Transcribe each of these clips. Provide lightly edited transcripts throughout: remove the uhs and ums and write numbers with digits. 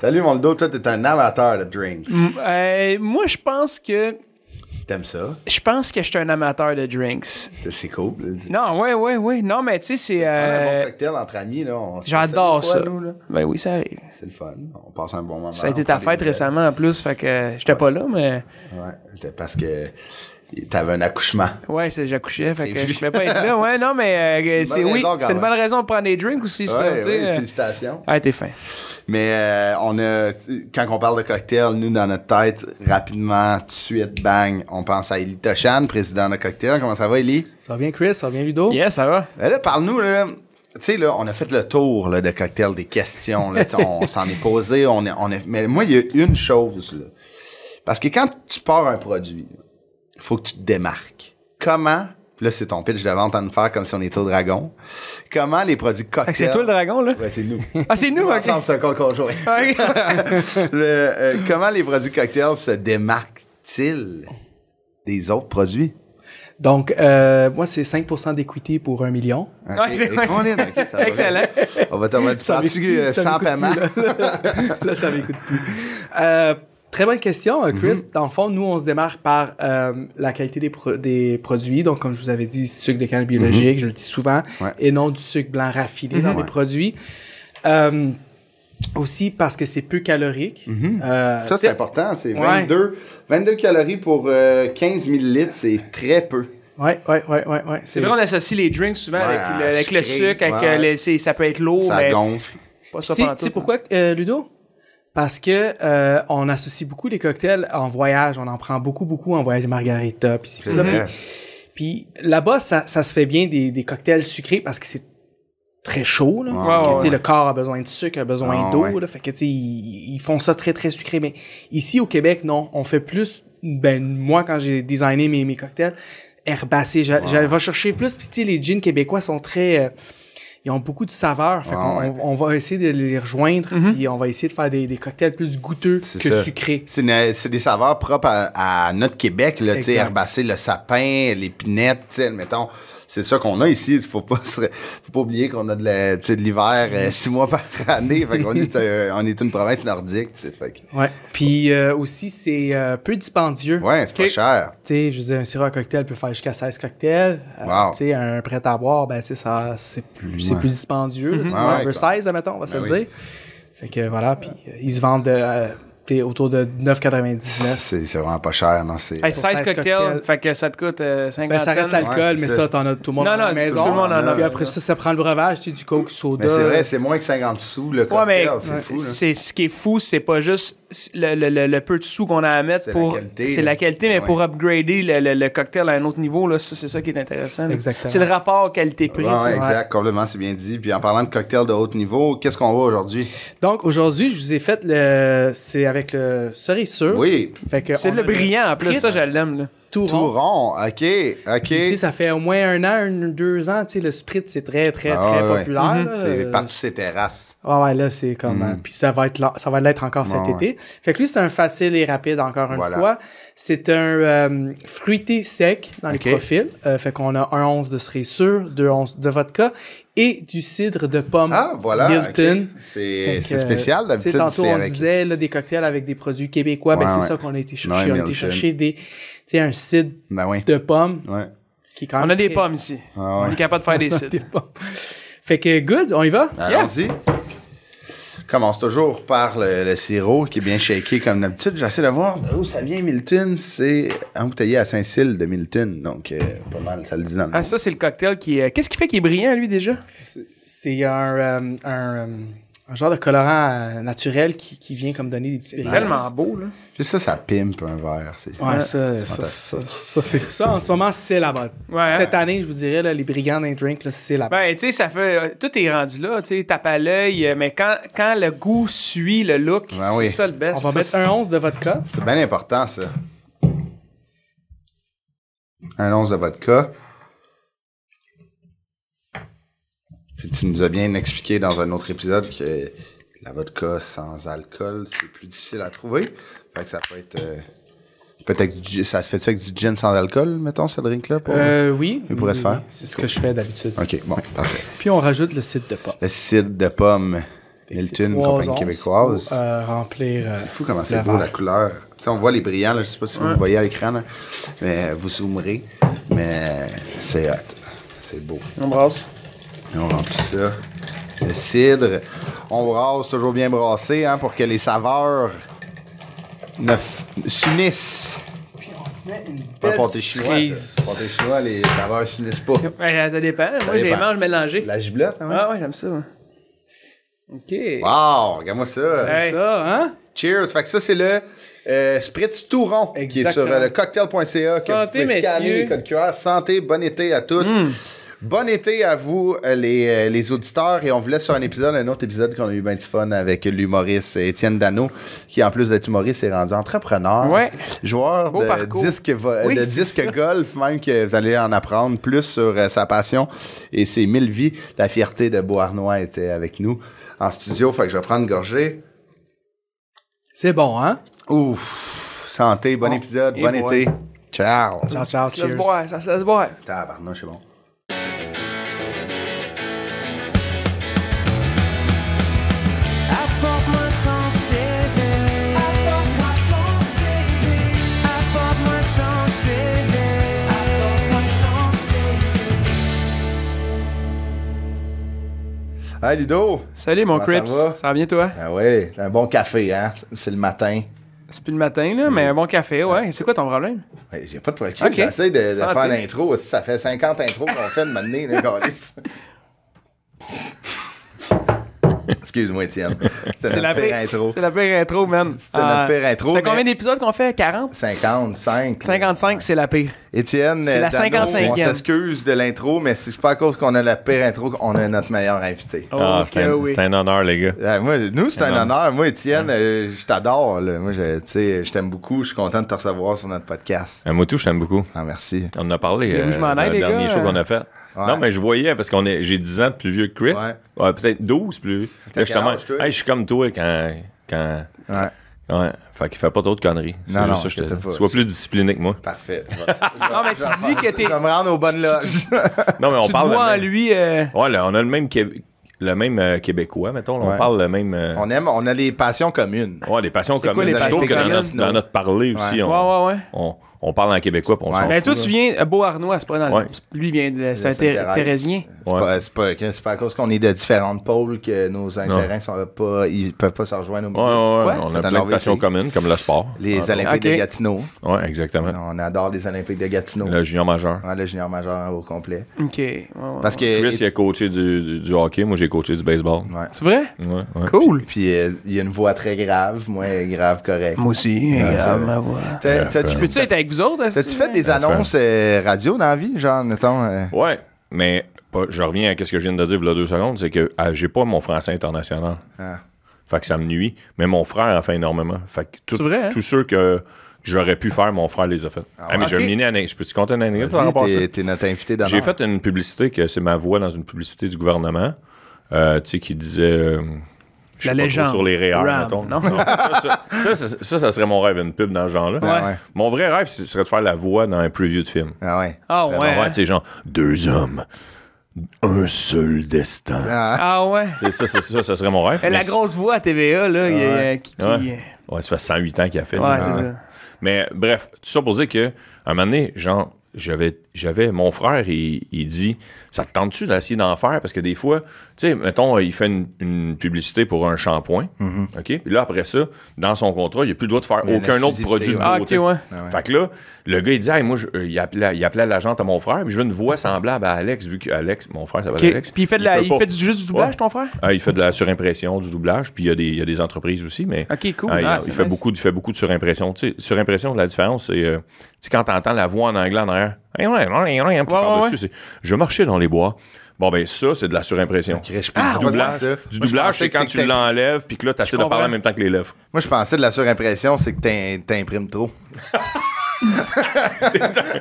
Salut, mon Ludo. Toi, t'es un amateur de drinks. Moi, je pense que... T'aimes ça? Je pense que je suis un amateur de drinks. C'est cool. Non, ouais. Non, mais tu sais, c'est... Un bon cocktail entre amis, là. J'adore ça. Nous, là. Ben oui, ça arrive. C'est le fun. On passe un bon moment. Ça a été ta fête récemment, en plus, fait que j'étais pas là, mais... Ouais, parce que t'avais un accouchement. Ouais, j'accouchais, fait que je pouvais pas être là. Ouais, non, mais c'est une bonne raison de prendre des drinks aussi, ça. Ouais, félicitations. Ah, t'es fin. Mais quand on parle de cocktail, nous, dans notre tête, rapidement, tout de suite, bang, on pense à Élie Tochan, président de Cocktail. Comment ça va, Élie? Ça va bien, Chris? Ça va bien, Ludo? Yeah, ça va. Ben là, parle-nous, là. Tu sais, là, on a fait le tour là, de Cocktail, des questions. Là, on s'en est posé. Mais moi, il y a une chose, là. Parce que quand tu pars un produit, il faut que tu te démarques. Comment, là, c'est ton pitch de vente à nous faire comme si on était au Dragon. Comment les produits cocktails... C'est toi le dragon, là? Ouais, c'est nous. Ah, c'est nous, OK. Ensemble, c'est un compte conjoint. Comment les produits cocktails se démarquent-ils des autres produits? Donc, moi, c'est 5% d'equity pour 1 million. Okay. Ça va. Excellent. On va te faire sans paiement. Là, ça m'écoute plus. Très bonne question, Chris. Dans le fond, nous, on se démarque par la qualité des produits. Donc, comme je vous avais dit, sucre de canne biologique, je le dis souvent, et non du sucre blanc raffiné dans les produits. Aussi parce que c'est peu calorique. Ça, c'est important. C'est 22 calories pour 15 millilitres. C'est très peu. Ouais. C'est vrai, on associe les drinks souvent avec le sucre, ça peut être lourd, ça gonfle. Pas ça tu sais pourquoi, Ludo? Parce que on associe beaucoup les cocktails en voyage. On en prend beaucoup en voyage de margarita. Puis là-bas, ça se fait bien des cocktails sucrés parce que c'est très chaud. Là. Le corps a besoin de sucre, a besoin d'eau. Là, fait que ils font ça très, très sucré. Mais ici, au Québec, non. On fait plus... moi, quand j'ai designé mes cocktails, herbacés, j'allais chercher plus. Puis les gins québécois sont très... ils ont beaucoup de saveurs. Fait qu'on va essayer de les rejoindre, puis on va essayer de faire des cocktails plus goûteux que sucrés. C'est des saveurs propres à notre Québec, là, tu sais, herbacé, le sapin, l'épinette, tu sais, mettons. C'est ça qu'on a ici. Faut pas oublier qu'on a de l'hiver 6 mois par année. Fait qu'on est une province nordique. Fait que... Ouais. Puis aussi, c'est peu dispendieux. Ouais, c'est pas cher. Tu sais, je veux dire, un sirop à cocktail peut faire jusqu'à 16 cocktails. Tu sais, un prêt à boire, c'est plus dispendieux. C'est oversize, admettons, on va se le dire. Fait que voilà, puis ils se vendent autour de 9,99. C'est vraiment pas cher, non? 16 cocktails, fait que ça te coûte 50 ça reste l'alcool, mais ça, t'en as tout le monde à la maison. Tout le monde en a. Puis après ça prend le breuvage, tu sais, du coke, soda. Mais c'est vrai, c'est moins que 50 sous, le cocktail. C'est fou, ce qui est fou, c'est pas juste le peu de sous qu'on a à mettre pour... C'est la qualité, mais pour upgrader le cocktail à un autre niveau, là, c'est ça qui est intéressant. Exactement. C'est le rapport qualité-prix. Exact, complètement, c'est bien dit. Puis en parlant de cocktail de haut niveau, qu'est-ce qu'on voit aujourd'hui? Donc, aujourd'hui, je vous ai fait c'est avec le cerise sûre. Oui. C'est le brillant, en plus, ça, je l'aime, là. Tout rond, OK. Tu sais, ça fait au moins 1 an, 2 ans, tu sais, le spritz, c'est très populaire. C'est parti sur ces terrasses. Ouais, là, c'est comme... puis ça va l'être encore cet été. Fait que lui, c'est un facile et rapide, encore une fois. C'est un fruité sec dans les profils. Fait qu'on a 1 once de cerise sûre, 2 onces de vodka et du cidre de pomme Milton. C'est spécial, d'habitude. Tantôt, on disait là, des cocktails avec des produits québécois. C'est ça qu'on a été chercher. On a été chercher un cidre de pommes. Qui est quand même on a des pommes ici. On est capable de faire des cidres. Fait que, good, on y va? Allons-y. Commence toujours par le sirop qui est bien shaké comme d'habitude. J'essaie de voir d'où ça vient, Milton. C'est embouteillé à Saint-Cyr de Milton. Donc, pas mal, ça le dit dans le nom. Ça, c'est le cocktail qui... Qu'est-ce qui fait qu'il est brillant, lui, déjà? C'est un genre de colorant naturel qui vient comme donner des petits brillants. C'est tellement beau, là. Juste ça pimpe un verre. Ça, en ce moment, c'est la mode. Cette année, je vous dirais, là, les brillants d'un drink, là, c'est la mode. Tu sais, ça fait... Tout est rendu là, tu sais, tape à l'œil, mais quand le goût suit le look, c'est ça le best. On va mettre 1 once de vodka. C'est bien important, ça. 1 once de vodka. Puis tu nous as bien expliqué dans un autre épisode que la vodka sans alcool, c'est plus difficile à trouver. Fait que ça peut être... peut-être ça se fait avec du gin sans alcool, mettons, ce drink-là? Oui. Il pourrait se faire? C'est ce que je fais d'habitude. OK, bon, parfait. Puis on rajoute le cidre de pomme. Le cidre de pomme. Milton, compagnie québécoise. Remplir. C'est fou comment c'est beau la couleur. Tu sais, on voit les brillants, là, je sais pas si vous le voyez à l'écran, là, mais vous zoomerez. Mais c'est hot. C'est beau. On brasse. Et on remplit ça. Le cidre. On brasse toujours bien brassé hein, pour que les saveurs s'unissent. Puis on se met une Pas belle pâté petite chinois, cerise. ça. Pâté chinois, les saveurs s'unissent pas. Ouais, ça dépend. Moi, j'ai les mange mélangées. La giblotte, hein? Ah ouais, j'aime ça. Ouais. OK. Wow, regarde-moi ça. Hey. Ça, hein? Cheers. Fait que ça, c'est le Spritz Touron qui est sur le cocktail.ca. Santé, que vous pouvez scanner messieurs. les codes QR. Santé, bon été à tous. Bon été à vous, les auditeurs. Et on vous laisse sur un autre épisode qu'on a eu bien du fun avec l'humoriste Étienne Dano, qui, en plus d'être humoriste, est rendu entrepreneur. Ouais. Joueur Beau de parcours. disque, Oui, de c'est disque ça. golf, même que vous allez en apprendre plus sur sa passion et ses 1000 vies. La fierté de Beauharnois était avec nous en studio. Fait que je vais prendre une gorgée. C'est bon, hein? Ouf. Santé, bon épisode, Et bon boy. été. Ciao. Ciao, ciao, Ça se laisse cheers. boire, ça se laisse boire. Tabarnouche, c'est bon. Apporte-moi ton CV. Apporte-moi ton CV. Apporte-moi ton CV. Apporte-moi ton CV. Hey, Ludo. Salut, mon Comment Crips. ça va? Ça va bien, toi? Ah ouais, un bon café, hein? C'est le matin. C'est plus le matin, là, mais un bon café, ouais. C'est quoi ton problème? Ouais, j'ai pas de problème. Ok. J'essaie de Santé. faire l'intro. Ça fait 50 intros qu'on fait de m'amener, les gars. Excuse-moi, Étienne. C'était notre pire intro. C'est la pire intro, man. C'était notre pire intro, Ça fait combien mais- d'épisodes qu'on fait? 40? 55. 55, c'est la pire. Étienne, C'est la Dano, 55e. on s'excuse de l'intro, mais c'est pas à cause qu'on a la pire intro qu'on a notre meilleur invité. Oh, ok, oui. C'est un honneur, les gars. Moi, nous, c'est un honneur. Moi, Étienne, je t'adore. Là. Moi, tu sais, je t'aime beaucoup. Je suis content de te recevoir sur notre podcast. Moi, tout, je t'aime beaucoup. Ah, merci. On en a parlé Mais oui, je m'en aille, le les dernier gars. show qu'on a fait. Ouais. Non, mais je voyais, parce j'ai 10 ans de plus vieux que Chris. Ouais. Ouais, peut-être 12 plus vieux. T'as Là, quel justement, âge, toi? hey, je suis comme toi quand Ouais. ouais. Fait qu'il fait pas trop de conneries. C'est Non, juste non, ça, je te inquiète pas. dis. Sois plus discipliné que moi. Parfait. Non, mais tu dis que t'es. Je vais me rendre aux bonnes loges. Non, mais on Tu te parle. vois en le même- lui. Ouais, là, on a le même Québécois, mettons. Là, Ouais. On parle le même. On a les passions communes. Ouais, les passions C'est quoi communes. les Je trouve passions que communes? dans notre parler aussi, Ouais. Ouais. on parle en québécois puis on s'en Ouais. Mais fout, toi, là. tu viens à Beauharnois, c'est pas dans le. Ouais. Lui, il vient de. C'est un Sainte-Thérèse. Thérésien. Ouais. C'est pas à cause qu'on est de différentes pôles que nos intérêts sont pas, ils peuvent pas se rejoindre au milieu. Ouais, on Fait a en plein de Norvège, passions c'est- communes, comme le sport. Les Olympiques Ok. de Gatineau. Ouais, exactement. On adore les Olympiques de Gatineau. Le junior majeur. Ouais, le junior majeur au complet. Ok. Ouais. Parce que. Chris, il a coaché du hockey. Moi, j'ai coaché du baseball. Ouais. C'est vrai? Ouais. Cool. Puis il y a une voix très grave, moi, grave correct. Moi aussi. Ma voix. T'as-tu Peux-tu être avec vous autres? t'as-tu fait des annonces radio dans la vie, genre, mettons? Ouais, mais je reviens à ce que je viens de dire il y a 2 secondes, c'est que j'ai pas mon français international. Ah. Fait que ça me nuit. Mais mon frère en fait énormément. Fait que C'est vrai, hein? tous ceux que j'aurais pu faire, mon frère les a fait. Mais j'ai Ok. une mini-anecdote. Je peux-tu compter une anecdote par rapport à ça? Vas-y, t'es notre invité d'honneur. J'ai fait une publicité, que c'est ma voix dans une publicité du gouvernement, tu sais, qui disait... je sais La pas trop, légende. sur les REER, Ram, mettons. non? Ça serait mon rêve, une pub dans ce genre-là. Ah ouais. Mon vrai rêve, ce serait de faire la voix dans un preview de film. Ah ouais. Ah C'est ouais. vraiment- Ouais, tu sais, genre, 2 hommes, un seul destin. Ah, Ah ouais. Tu sais, ça serait mon rêve. La Mais grosse voix à TVA, là, qui. Ouais, ça fait 108 ans qu'il a fait. Ouais, lui. c'est ça. Mais bref, tout ça pour dire que un moment donné, genre, j'avais mon frère, il dit, ça te tente-tu d'essayer d'en faire? Parce que des fois, tu sais, mettons, il fait une publicité pour un shampoing, OK? Puis là, après ça, dans son contrat, il n'a plus le droit de faire Il y a une aucun autre exclusivité, produit de ouais. Ah, ok, beauté. ouais. Fait que là, le gars, il dit, hey, moi, il appelait l'agente à mon frère, puis je veux une voix semblable à Alex, vu que Alex, mon frère s'appelle Ok. Alex. Puis il fait, peut pas. juste du doublage, Ouais. ton frère? Ah, il fait de la surimpression, du doublage, puis il y a des entreprises aussi, mais Ok, cool. ah, C'est il fait nice. beaucoup de surimpression. Tu sais, surimpression, la différence, c'est tu sais, quand tu entends la voix en anglais en arrière, puis par-dessus, c'est je marchais dans les bois. Bon, ben ça, c'est de la surimpression. je Du pense doublage, pas ça. du Moi, je doublage, pensais c'est que quand que tu l'enlèves, puis que là, tu essaies de parler en même temps que les lèvres. Moi, je pensais de la surimpression, c'est que t'imprimes trop.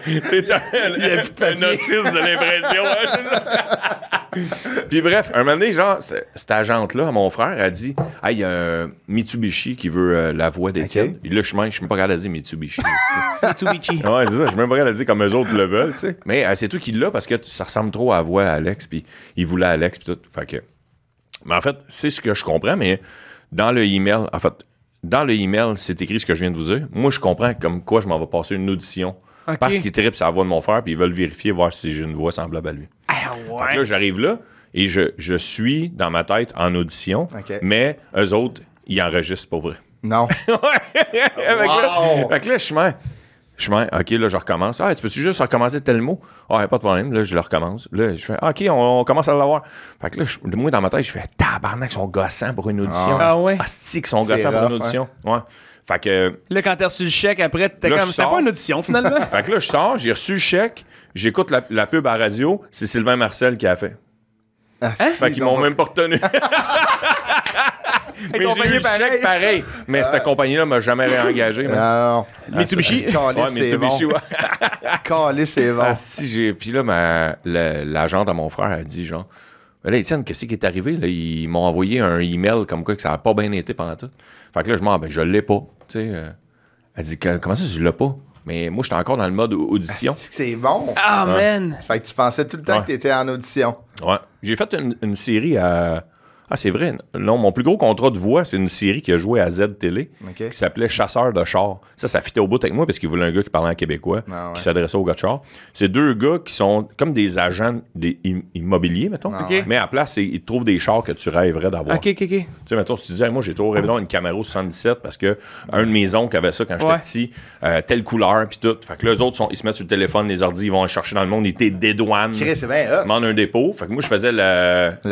T'es un autiste de l'impression, hein, c'est ça? Puis bref, un moment donné, genre, cette agente-là, mon frère, a dit « Hey, il y a un Mitsubishi qui veut la voix d'Étienne. Ok. Puis là, je suis même pas capable de dire Mitsubishi. Mitsubishi. Ouais, c'est ça. Je suis même pas capable de dire comme eux autres le veulent, tu sais. Mais c'est toi qui l'as parce que ça ressemble trop à la voix à Alex, puis il voulait Alex, puis tout. Fait que Mais en fait, c'est ce que je comprends, mais dans le email, c'est écrit ce que je viens de vous dire. Moi, je comprends comme quoi je m'en vais passer une audition. Ok. Parce qu'il tripe sur la voix de mon frère, puis ils veulent vérifier, voir si j'ai une voix semblable à lui. Ah ouais. Fait que là, j'arrive là, et je suis dans ma tête en audition, mais eux autres, ils enregistrent pour vrai. Non. Fait que là, je suis OK, là, je recommence. Ah, tu peux-tu juste recommencer tel mot? Ah, pas de problème. Là, je le recommence. Là, je fais, OK, on commence à l'avoir. Fait que là, moi, dans ma tête, je fais, tabarnak, ils sont gossants pour une audition. Ah ouais? Asti, qu'ils sont gossants pour une audition. Ouais. Fait que. Là, quand t'as reçu le chèque, après, t'es Là, comme, je c'était sors. pas une audition, finalement. Fait que là, je sors, j'ai reçu le chèque, j'écoute la pub à la radio, c'est Sylvain Marcel qui a fait. Fait qu'ils m'ont même pas retenu. Mais t'ont j'ai payé eu le chèque pareil. Mais cette compagnie-là m'a jamais réengagé. Non. Mitsubishi. Ouais, Mitsubishi, ouais. Calisse, c'est bon. Ah, si j'ai. Puis là, l'agente à mon frère a dit genre, là, Étienne, qu'est-ce qui est arrivé? Là, ils m'ont envoyé un email comme quoi que ça n'a pas bien été pendant tout. Fait que là, je l'ai pas. Tu sais, elle dit, comment ça, je l'ai pas? Mais moi, j'étais encore dans le mode audition. C'est bon. Ah, man. Fait que tu pensais tout le temps que t'étais en audition. Ouais. J'ai fait une série à. Ah, c'est vrai. Non, mon plus gros contrat de voix, c'est une série qui a joué à Z Télé, qui s'appelait Chasseur de chars. Ça fitait au bout avec moi parce qu'il voulait un gars qui parlait en québécois, qui s'adressait aux gars de chars. C'est deux gars qui sont comme des agents immobiliers, mettons. Mais à la place, ils trouvent des chars que tu rêverais d'avoir. OK. Tu sais, mettons, si tu disais, moi, j'ai toujours rêvé d'avoir une Camaro 77 parce que un de mes oncles avait ça quand j'étais petit, telle couleur, puis tout. Fait que les autres, ils se mettent sur le téléphone, les ordi, ils vont aller chercher dans le monde, ils étaient dédouanes. C'est bien, Ils demandent un dépôt. Fait que moi, je faisais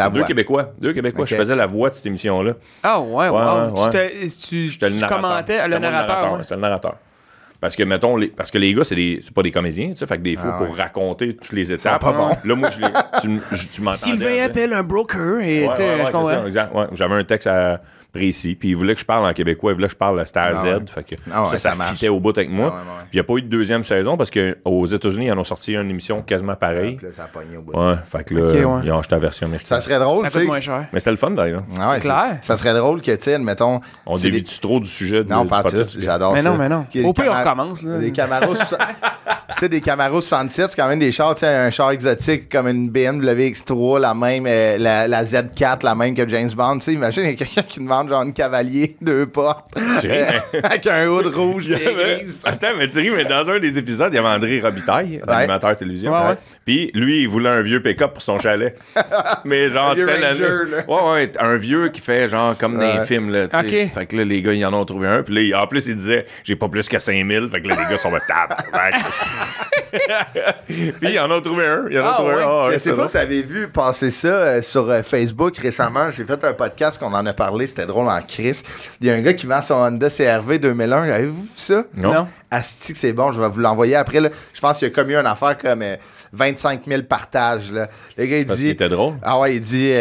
deux Québécois. Je faisais la voix de cette émission-là. Ah, ouais. Tu J'étais le narrateur. commentais le narrateur. C'est le narrateur. Parce que, mettons, parce que les gars, c'est pas des comédiens, tu sais. Fait que des fois, pour raconter toutes les étapes. pas bon. Là, moi, tu m'entendais. Sylvain appelle un broker et, tu sais, je comprends. C'est ça, exact. Ouais, j'avais un texte précis, puis il voulait que je parle en québécois, il voulait que je parle à Z, fait que ça fitait au bout avec moi. Puis il n'y a pas eu de deuxième saison parce qu'aux États-Unis, ils en ont sorti une émission quasiment pareille. Puis là, ça a pogné au bout. Ouais, fait que là, ils ont acheté la version américaine. Ça serait drôle, Ça tu coûte sais. moins cher. Mais c'était le fun, d'ailleurs. C'est clair. Ça serait drôle que, tu sais, admettons. On dévie-tu trop du sujet de Non, pas tout. J'adore ça. Mais non. Au pire, on recommence, là. Des Camaros. Tu sais, des Camaros 67, c'est quand même des chars, tu sais, un char exotique comme une BMW X3, la même, la Z4, la même que James Bond. Tu sais, imagine, il y a quelqu'un qui demande genre une Cavalier, 2 portes, avec un hood rouge et grise. Attends, mais tu ris, mais dans un des épisodes, il y avait André Robitaille, l'animateur télévision. Ouais. Puis lui, il voulait un vieux pick-up pour son chalet. Mais genre, vieux Ranger, là. Ouais, un vieux qui fait genre comme dans les films, là, tu sais. OK. Fait que là, les gars, ils en ont trouvé un. Puis là, en plus, il disait, j'ai pas plus que 5000. Fait que là, les gars sont de table. Puis ils en ont trouvé un. Je sais pas si vous avez vu passer ça sur Facebook récemment. J'ai fait un podcast qu'on en a parlé. C'était drôle en crise. Il y a un gars qui vend son Honda CR-V 2001. Avez-vous vu ça? Non. Asti que c'est bon. Je vais vous l'envoyer après. Là. Je pense qu'il y a comme eu une affaire comme 25 000 partages. Là. Le gars, il Parce dit... qu'il était drôle. Ah ouais, il dit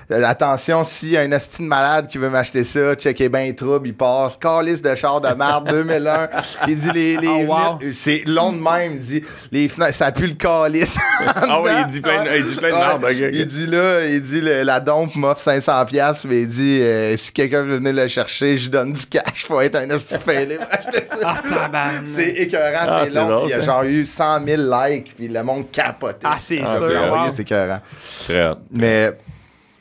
attention, s'il y a un asti de malade qui veut m'acheter ça, checkez bien trouble, il passe. Calice de char de marde 2001. Il dit les wow. c'est long de même. Il dit les fenêtres, ça pue le calice. Ah oui, il dit plein de merde. Okay. Il dit la dompe m'offre 500$, mais il dit si quelqu'un veut venir le chercher, je donne du cash. Faut être un asti de fêlé pour acheter ça. Ah, tabarnak. C'est écœurant, c'est long. drôle, Puis il y a genre eu 100 000 likes, puis le monde capoté. Ah, c'est c'est sûr. vrai. C'est écœurant. Très hot. Mais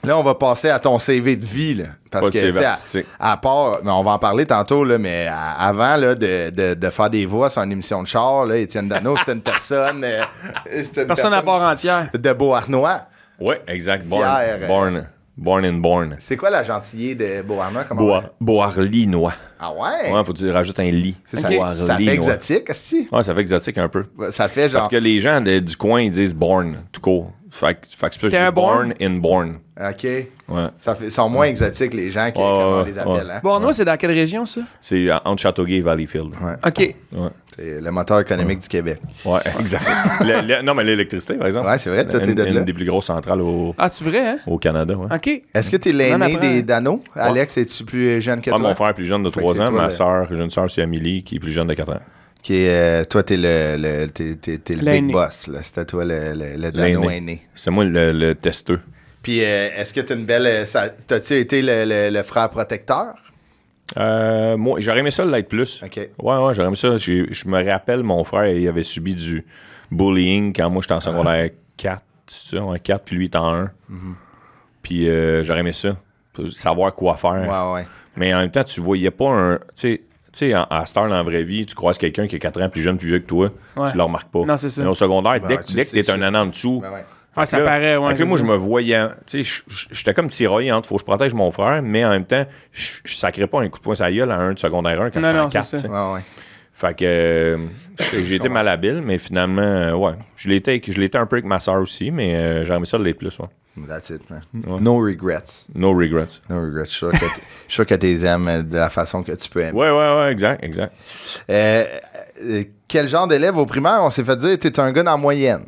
là, on va passer à ton CV de vie, là. Parce Pas de que, CV tu sais, artistique. à part, mais on va en parler tantôt, là, mais avant là, de faire des voix sur une émission de char, là, Étienne Dano, c'était une personne. Personne à part entière. De Beauharnois. Ouais, exact. Fier, Born and born. C'est quoi la gentillé de Beauharnois? Comment Beauharlinois. Ah ouais? Ouais, faut que tu rajoutes un lit. Ça fait exotique, est-ce Ouais, ça fait exotique un peu. Ça fait genre. Parce que les gens du coin, ils disent born, tout court. Fait que c'est pour ça que je T'es dis un born in born. OK. Ouais. Ils sont moins exotiques, les gens, comme on les appelle. Hein? Bornois, c'est dans quelle région, ça? C'est entre Châteauguay et Valleyfield. Ouais. OK. Ouais. C'est le moteur économique du Québec. Ouais, exact. Non, mais l'électricité, par exemple. Ouais, c'est vrai, toi, t'es de là. Une des plus grosses centrales Ah, tu vrai, hein? au Canada. Ouais. OK. Est-ce que t'es Non, l'aîné après, des Dano? Alex, es-tu plus jeune que Ah, toi? mon frère est plus jeune de Fait que 3 c'est ans. toi, Ma le- soeur, jeune sœur, c'est Amélie, qui est plus jeune de 4 ans. Qui est, toi, t'es le big L'aîné. boss. Là. C'était toi le Dano aîné. C'est moi le testeux. Puis, est-ce que t'as une belle... T'as-tu été le frère protecteur? Moi, j'aurais aimé ça l'être plus. OK. Ouais, j'aurais aimé ça. Je me rappelle, mon frère, il avait subi du bullying quand moi, j'étais en secondaire 4, c'est ça, ouais, 4, puis lui, il était en 1. Puis Puis j'aurais aimé ça. Savoir quoi faire. Ouais. Mais en même temps, tu voyais pas un... Tu sais, à Star, dans la vraie vie, tu croises quelqu'un qui est 4 ans plus jeune, plus vieux que toi, tu le remarques pas. Non, c'est ça. Mais au secondaire, dès que c'est t'es un an en dessous... Ouais. Ça paraît, ouais. Fait que là, moi, je me voyais... Tu sais, j'étais comme tiraillé entre faut que je protège mon frère, mais en même temps, je sacrais pas un coup de poing sur la gueule à un de secondaire 1 quand j'étais en 4. c'est ça. Ouais. Fait que j'ai été malhabile, mais finalement, ouais. Je l'ai été un peu avec ma soeur aussi, mais j'aurais aimé ça de l'être plus, ouais. That's it, man. Ouais. No regrets. No regrets. No regrets. Je suis sûr que tu les aimes de la façon que tu peux aimer. Ouais, exact. Quel genre d'élève au primaire, on s'est fait dire, t'es un gars dans la moyenne?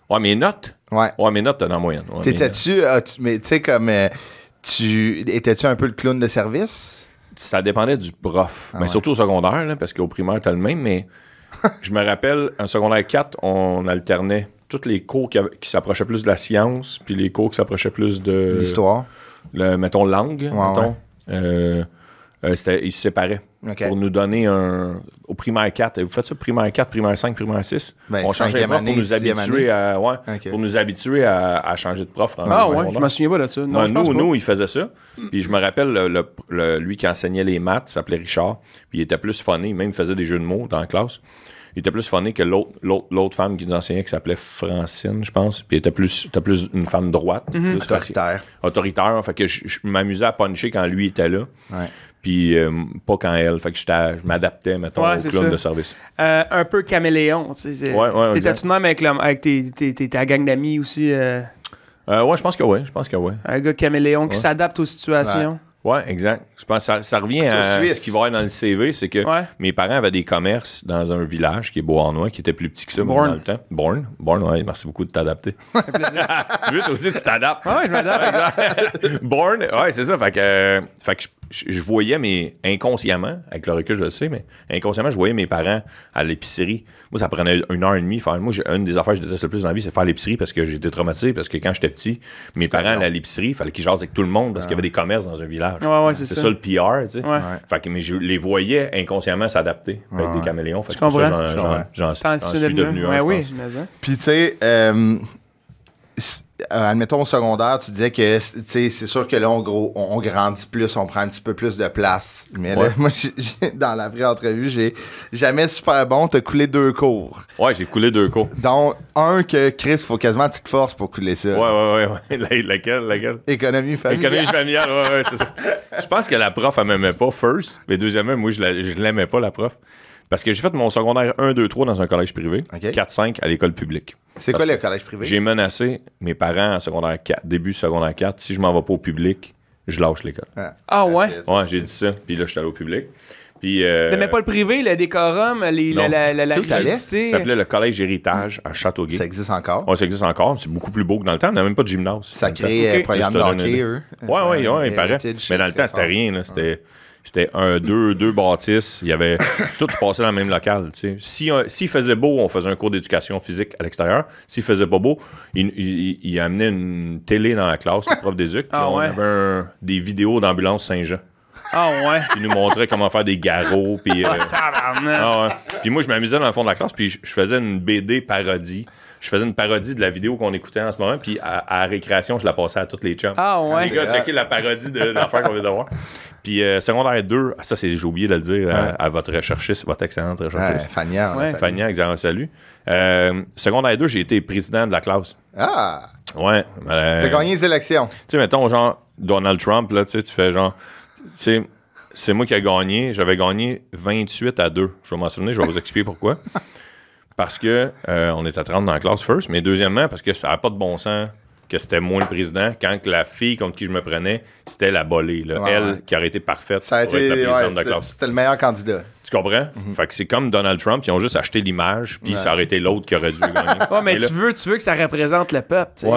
Ouais, mes notes? Ouais. Ouais, mes notes, t'es dans la moyenne. Ouais, T'étais-tu, mais tu sais, comme, étais-tu un peu le clown de service? Ça dépendait du prof. Mais surtout au secondaire, là, parce qu'au primaire, t'as le même, mais je me rappelle, en secondaire 4, on alternait tous les cours qui s'approchaient plus de la science, puis les cours qui s'approchaient plus de... L'histoire. Mettons, langue, mettons. Ouais. Ils se séparaient pour nous donner au primaire 4. Vous faites ça, primaire 4, primaire 5, primaire 6? Ben, on changeait de prof pour nous habituer à... Ouais, Okay. pour nous habituer à changer de prof. Je me souviens pas de ça. Non, nous, il faisait ça. Puis je me rappelle, lui qui enseignait les maths, s'appelait Richard, puis il était plus funny, même il faisait des jeux de mots dans la classe. Il était plus funny que l'autre femme qui nous enseignait, qui s'appelait Francine, je pense. Puis il était plus une femme droite. Plus autoritaire. Fait que je m'amusais à puncher quand lui était là. Ouais. Puis pas quand elle. Fait que je m'adaptais, mettons, au clown de service. Un peu caméléon. T'étais-tu de même avec ta gang d'amis aussi? Ouais, je pense que oui. Un gars caméléon qui s'adapte aux situations. Ouais, exact. Je pense que ça revient à ce qu'il va y avoir dans le CV, c'est que mes parents avaient des commerces dans un village qui est Beauharnois, qui était plus petit que ça dans le temps. Born, ouais, merci beaucoup de t'adapter. Tu veux, toi aussi, tu t'adaptes. Ouais, je m'adapte. Born, ouais, c'est ça. Fait que je voyais inconsciemment, avec le recul, je le sais, mais inconsciemment, je voyais mes parents à l'épicerie. Moi, ça prenait 1h30 faire. Moi, une des affaires que je déteste le plus dans la vie, c'est faire l'épicerie parce que j'étais traumatisé, parce que quand j'étais petit, mes parents allaient à l'épicerie, il fallait qu'ils jasent avec tout le monde parce qu'il y avait des commerces dans un village. Ouais, c'est ça le PR, tu sais. Ouais. Fait que mais je les voyais inconsciemment s'adapter avec des caméléons. Fait que pour ça, j'en suis devenu un, oui, je pense. Puis, tu sais, admettons au secondaire, tu disais que c'est sûr que là, on grandit plus, on prend un petit peu plus de place. Mais là, moi, dans la vraie entrevue, j'ai jamais super bon, t'as coulé 2 cours. Ouais, j'ai coulé 2 cours. Donc, un que, Chris, faut quasiment que tu te forces pour couler ça. Ouais. Laquelle? Économie familiale. Économie familiale, ouais, c'est ça. Je pense que la prof, elle m'aimait pas, first. Mais deuxièmement, moi, je l'aimais pas, la prof. Parce que j'ai fait mon secondaire 1, 2, 3 dans un collège privé, 4, 5 à l'école publique. C'est quoi le collège privé? J'ai menacé mes parents en secondaire 4, début secondaire 4, si je m'en vais pas au public, je lâche l'école. Ah ouais? Ouais, j'ai dit ça, puis là, je suis allé au public. Puis, t'aimais pas le privé, le décorum, la rigidité? Ça s'appelait le collège Héritage à Châteauguay. Ça existe encore? Ouais, ça existe encore. C'est beaucoup plus beau que dans le temps. On n'a même pas de gymnase. Ça crée programme de hockey, eux. Ouais, il paraît. Mais dans le temps, c'était rien. Là. C'était deux bâtisses. Il y avait... Tout se passait dans le même local. S'il faisait beau, on faisait un cours d'éducation physique à l'extérieur. S'il faisait pas beau, il amenait une télé dans la classe, le prof d'éduc. Puis on avait des vidéos d'ambulance Saint-Jean. Ah ouais? Qui nous montrait comment faire des garrots. Puis, puis moi, je m'amusais dans le fond de la classe. Puis je faisais une BD parodie. Je faisais une parodie de la vidéo qu'on écoutait en ce moment. Puis à la récréation, je la passais à tous les chums. Ah ouais? Les gars, checker la parodie de l'affaire qu'on vient de voir. Puis secondaire 2, ça, j'ai oublié de le dire à votre recherchiste, votre excellente recherchiste. Fania. Fania, excellent salut. Secondaire 2, j'ai été président de la classe. Ah! Ouais. T'as gagné les élections. Tu sais, mettons, genre, Donald Trump, là, tu fais genre... Tu sais, c'est moi qui ai gagné. J'avais gagné 28-2. Je vais m'en souvenir, je vais vous expliquer pourquoi. Parce que on était à 30 dans la classe first, mais deuxièmement, parce que ça n'a pas de bon sens que c'était moi le président, quand que la fille contre qui je me prenais, c'était la bolée. Là. Elle qui aurait été parfaite pour être la présidente de la classe. C'était le meilleur candidat. Tu comprends? Fait que c'est comme Donald Trump, ils ont juste acheté l'image, puis ça aurait été l'autre qui aurait dû gagner. Ouais, mais tu veux que ça représente le peuple.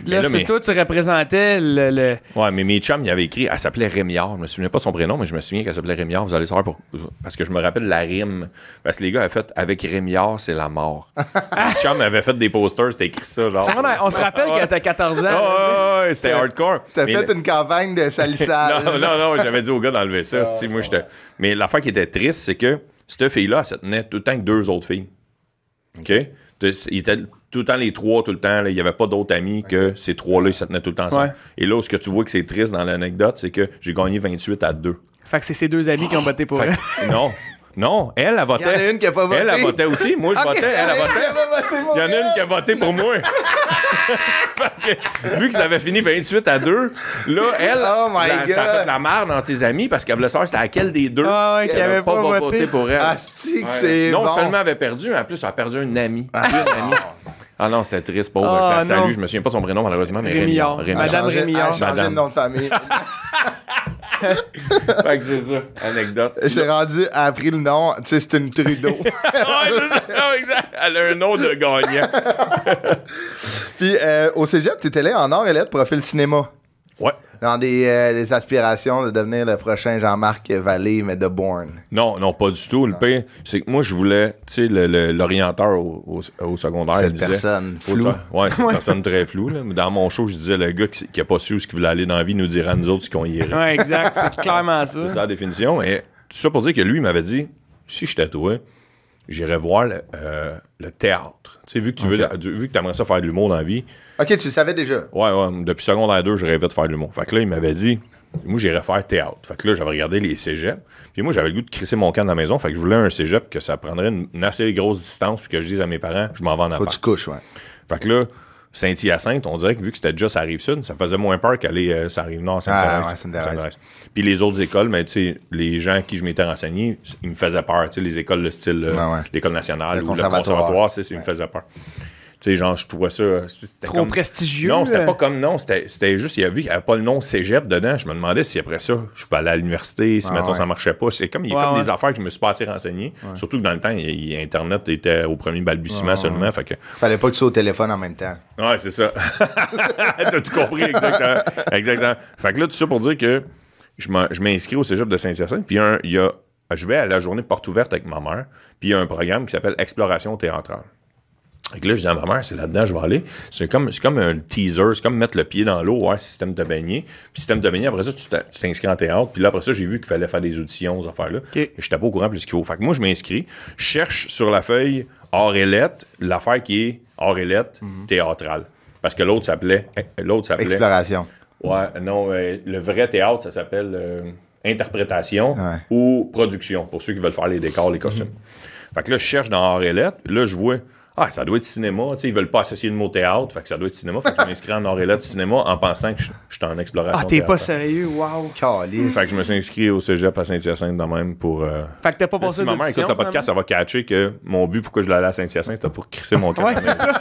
Là, c'est toi, tu représentais le... Ouais, mais mes chums, ils avaient écrit, elle s'appelait Rémiard. Je me souviens pas de son prénom, mais je me souviens qu'elle s'appelait Rémiard. Vous allez savoir parce que je me rappelle la rime. Parce que les gars avaient fait avec Rémiard, c'est la mort. Mes chums avaient fait des posters, c'était écrit ça. Genre. On se rappelle que t'as 14 ans. Ouais, c'était hardcore. T'as fait une campagne de salissage. non, j'avais dit au gars d'enlever ça. Moi, mais l'affaire qui était triste, c'est que cette fille-là, elle se tenait tout le temps avec 2 autres filles. OK? Ils étaient tout le temps les trois, tout le temps. Là, il n'y avait pas d'autres amis que ces trois-là, ils se tenaient tout le temps ensemble. Ouais. Et là, ce que tu vois que c'est triste dans l'anecdote, c'est que j'ai gagné 28-2. Fait que c'est ses deux amis qui ont voté pour elle. Non, elle votait. Il y en a une qui a pas voté. Elle votait aussi. Moi, je votais. Elle votait. Il y en a une qui a voté pour moi. Fait que, vu que ça avait fini 28-2, là, elle, ça a fait la merde dans ses amis parce qu'elle voulait savoir c'était laquelle des deux qui avait pas voté pour elle. Ah, c'est que c'est non bon. seulement elle avait perdu, mais en plus, elle a perdu un ami. Une amie. Ah non, c'était triste, pauvre. Je la salue, je me souviens pas de son prénom, malheureusement, mais Rémillard. Rémillard. Madame Rémillard. Changé de nom de famille. Fait que c'est ça, anecdote. C'est rendu, elle a pris le nom, tu sais, c'est une Trudeau. Ouais, c'est ça, exact. Elle a un nom de gagnant. Puis au cégep, t'étais là en or et lettres, profil cinéma. Ouais. Dans des aspirations de devenir le prochain Jean-Marc Vallée, mais de Bourne. Non, pas du tout. Le pire, c'est que moi, je voulais, tu sais, l'orienteur au secondaire. Cette il disait, personne floue. Ouais, c'est une personne très floue. Là. Mais dans mon show, je disais, le gars qui a pas su où il voulait aller dans la vie nous dira à nous autres ce qu'on y irait. Ouais, exact. C'est clairement ça. C'est ça la définition. Et tout ça pour dire que lui, il m'avait dit, si j'étais toi, j'irais voir le théâtre. Tu sais, vu que tu aimerais ça faire de l'humour dans la vie. Ok, tu le savais déjà. Ouais, depuis secondaire 2, je rêvais de faire de l'humour. Fait que là, il m'avait dit, moi, j'irais faire théâtre. Fait que là, j'avais regardé les cégeps. Puis moi, j'avais le goût de crisser mon camp dans la maison. Fait que je voulais un cégep que ça prendrait une assez grosse distance. Puis que je dise à mes parents, je m'en vais en Faut que appart. tu couches, ouais. Fait que là, Saint-Hyacinthe, on dirait que vu que c'était déjà ça Rive-Sud, ça faisait moins peur qu'aller ça Rive-Nord, Sainte-Thérèse. Puis les autres écoles, mais tu sais, les gens à qui je m'étais renseigné, ils me faisaient peur. Tu sais, les écoles de style l'École nationale ou le conservatoire, ils me faisaient peur. Tu sais, genre, je trouvais ça... Trop comme... prestigieux. Non, c'était pas comme... Non, c'était juste... Il y avait pas le nom cégep dedans. Je me demandais si après ça, je pouvais aller à l'université, si, mettons, ça marchait pas. C'est comme... Il y a comme des affaires que je me suis pas assez renseigné. Surtout que dans le temps, Internet était au premier balbutiement seulement. Fait que... Fallait pas que tu sois au téléphone en même temps. Ouais, c'est ça. T'as tout compris, exactement. Fait que là, tout ça pour dire que je m'inscris au cégep de Saint-Hyacinthe, puis je vais à la journée porte ouverte avec ma mère, puis il y a un programme qui s'appelle Exploration théâtrale. Fait que là, je dis à ma mère, c'est là-dedans, je vais aller. C'est comme un teaser, c'est comme mettre le pied dans l'eau, ouais, si t'aimes te baigner. Puis si t'aimes te baigner, après ça, tu t'inscris en théâtre. Puis là, après ça, j'ai vu qu'il fallait faire des auditions, ces affaires-là. Okay. Je n'étais pas au courant plus ce qu'il faut. Fait que moi, je m'inscris, je cherche sur la feuille art et lettres, l'affaire qui est art et lettres théâtrale. Parce que l'autre s'appelait... Exploration. Ouais, non, le vrai théâtre, ça s'appelle interprétation ou production, pour ceux qui veulent faire les décors, les costumes. Fait que là, je cherche dans art et lettres. Là, je vois... Ah, ça doit être cinéma. Tu sais, ils veulent pas associer le mot théâtre, fait que ça doit être cinéma. Fait que je m'inscris en art et lettres cinéma en pensant que je suis en exploration. Ah, t'es pas théâtrale. sérieux, wow. Calice. Fait que je me suis inscrit au cégep à Saint-Hyacinthe de même pour... Fait que t'as pas passé si ma mère d'audition, écoute le podcast, ça va catcher que mon but pourquoi je l'allais à Saint-Hyacinthe, c'était pour crisser mon cœur. Ouais, c'est ça.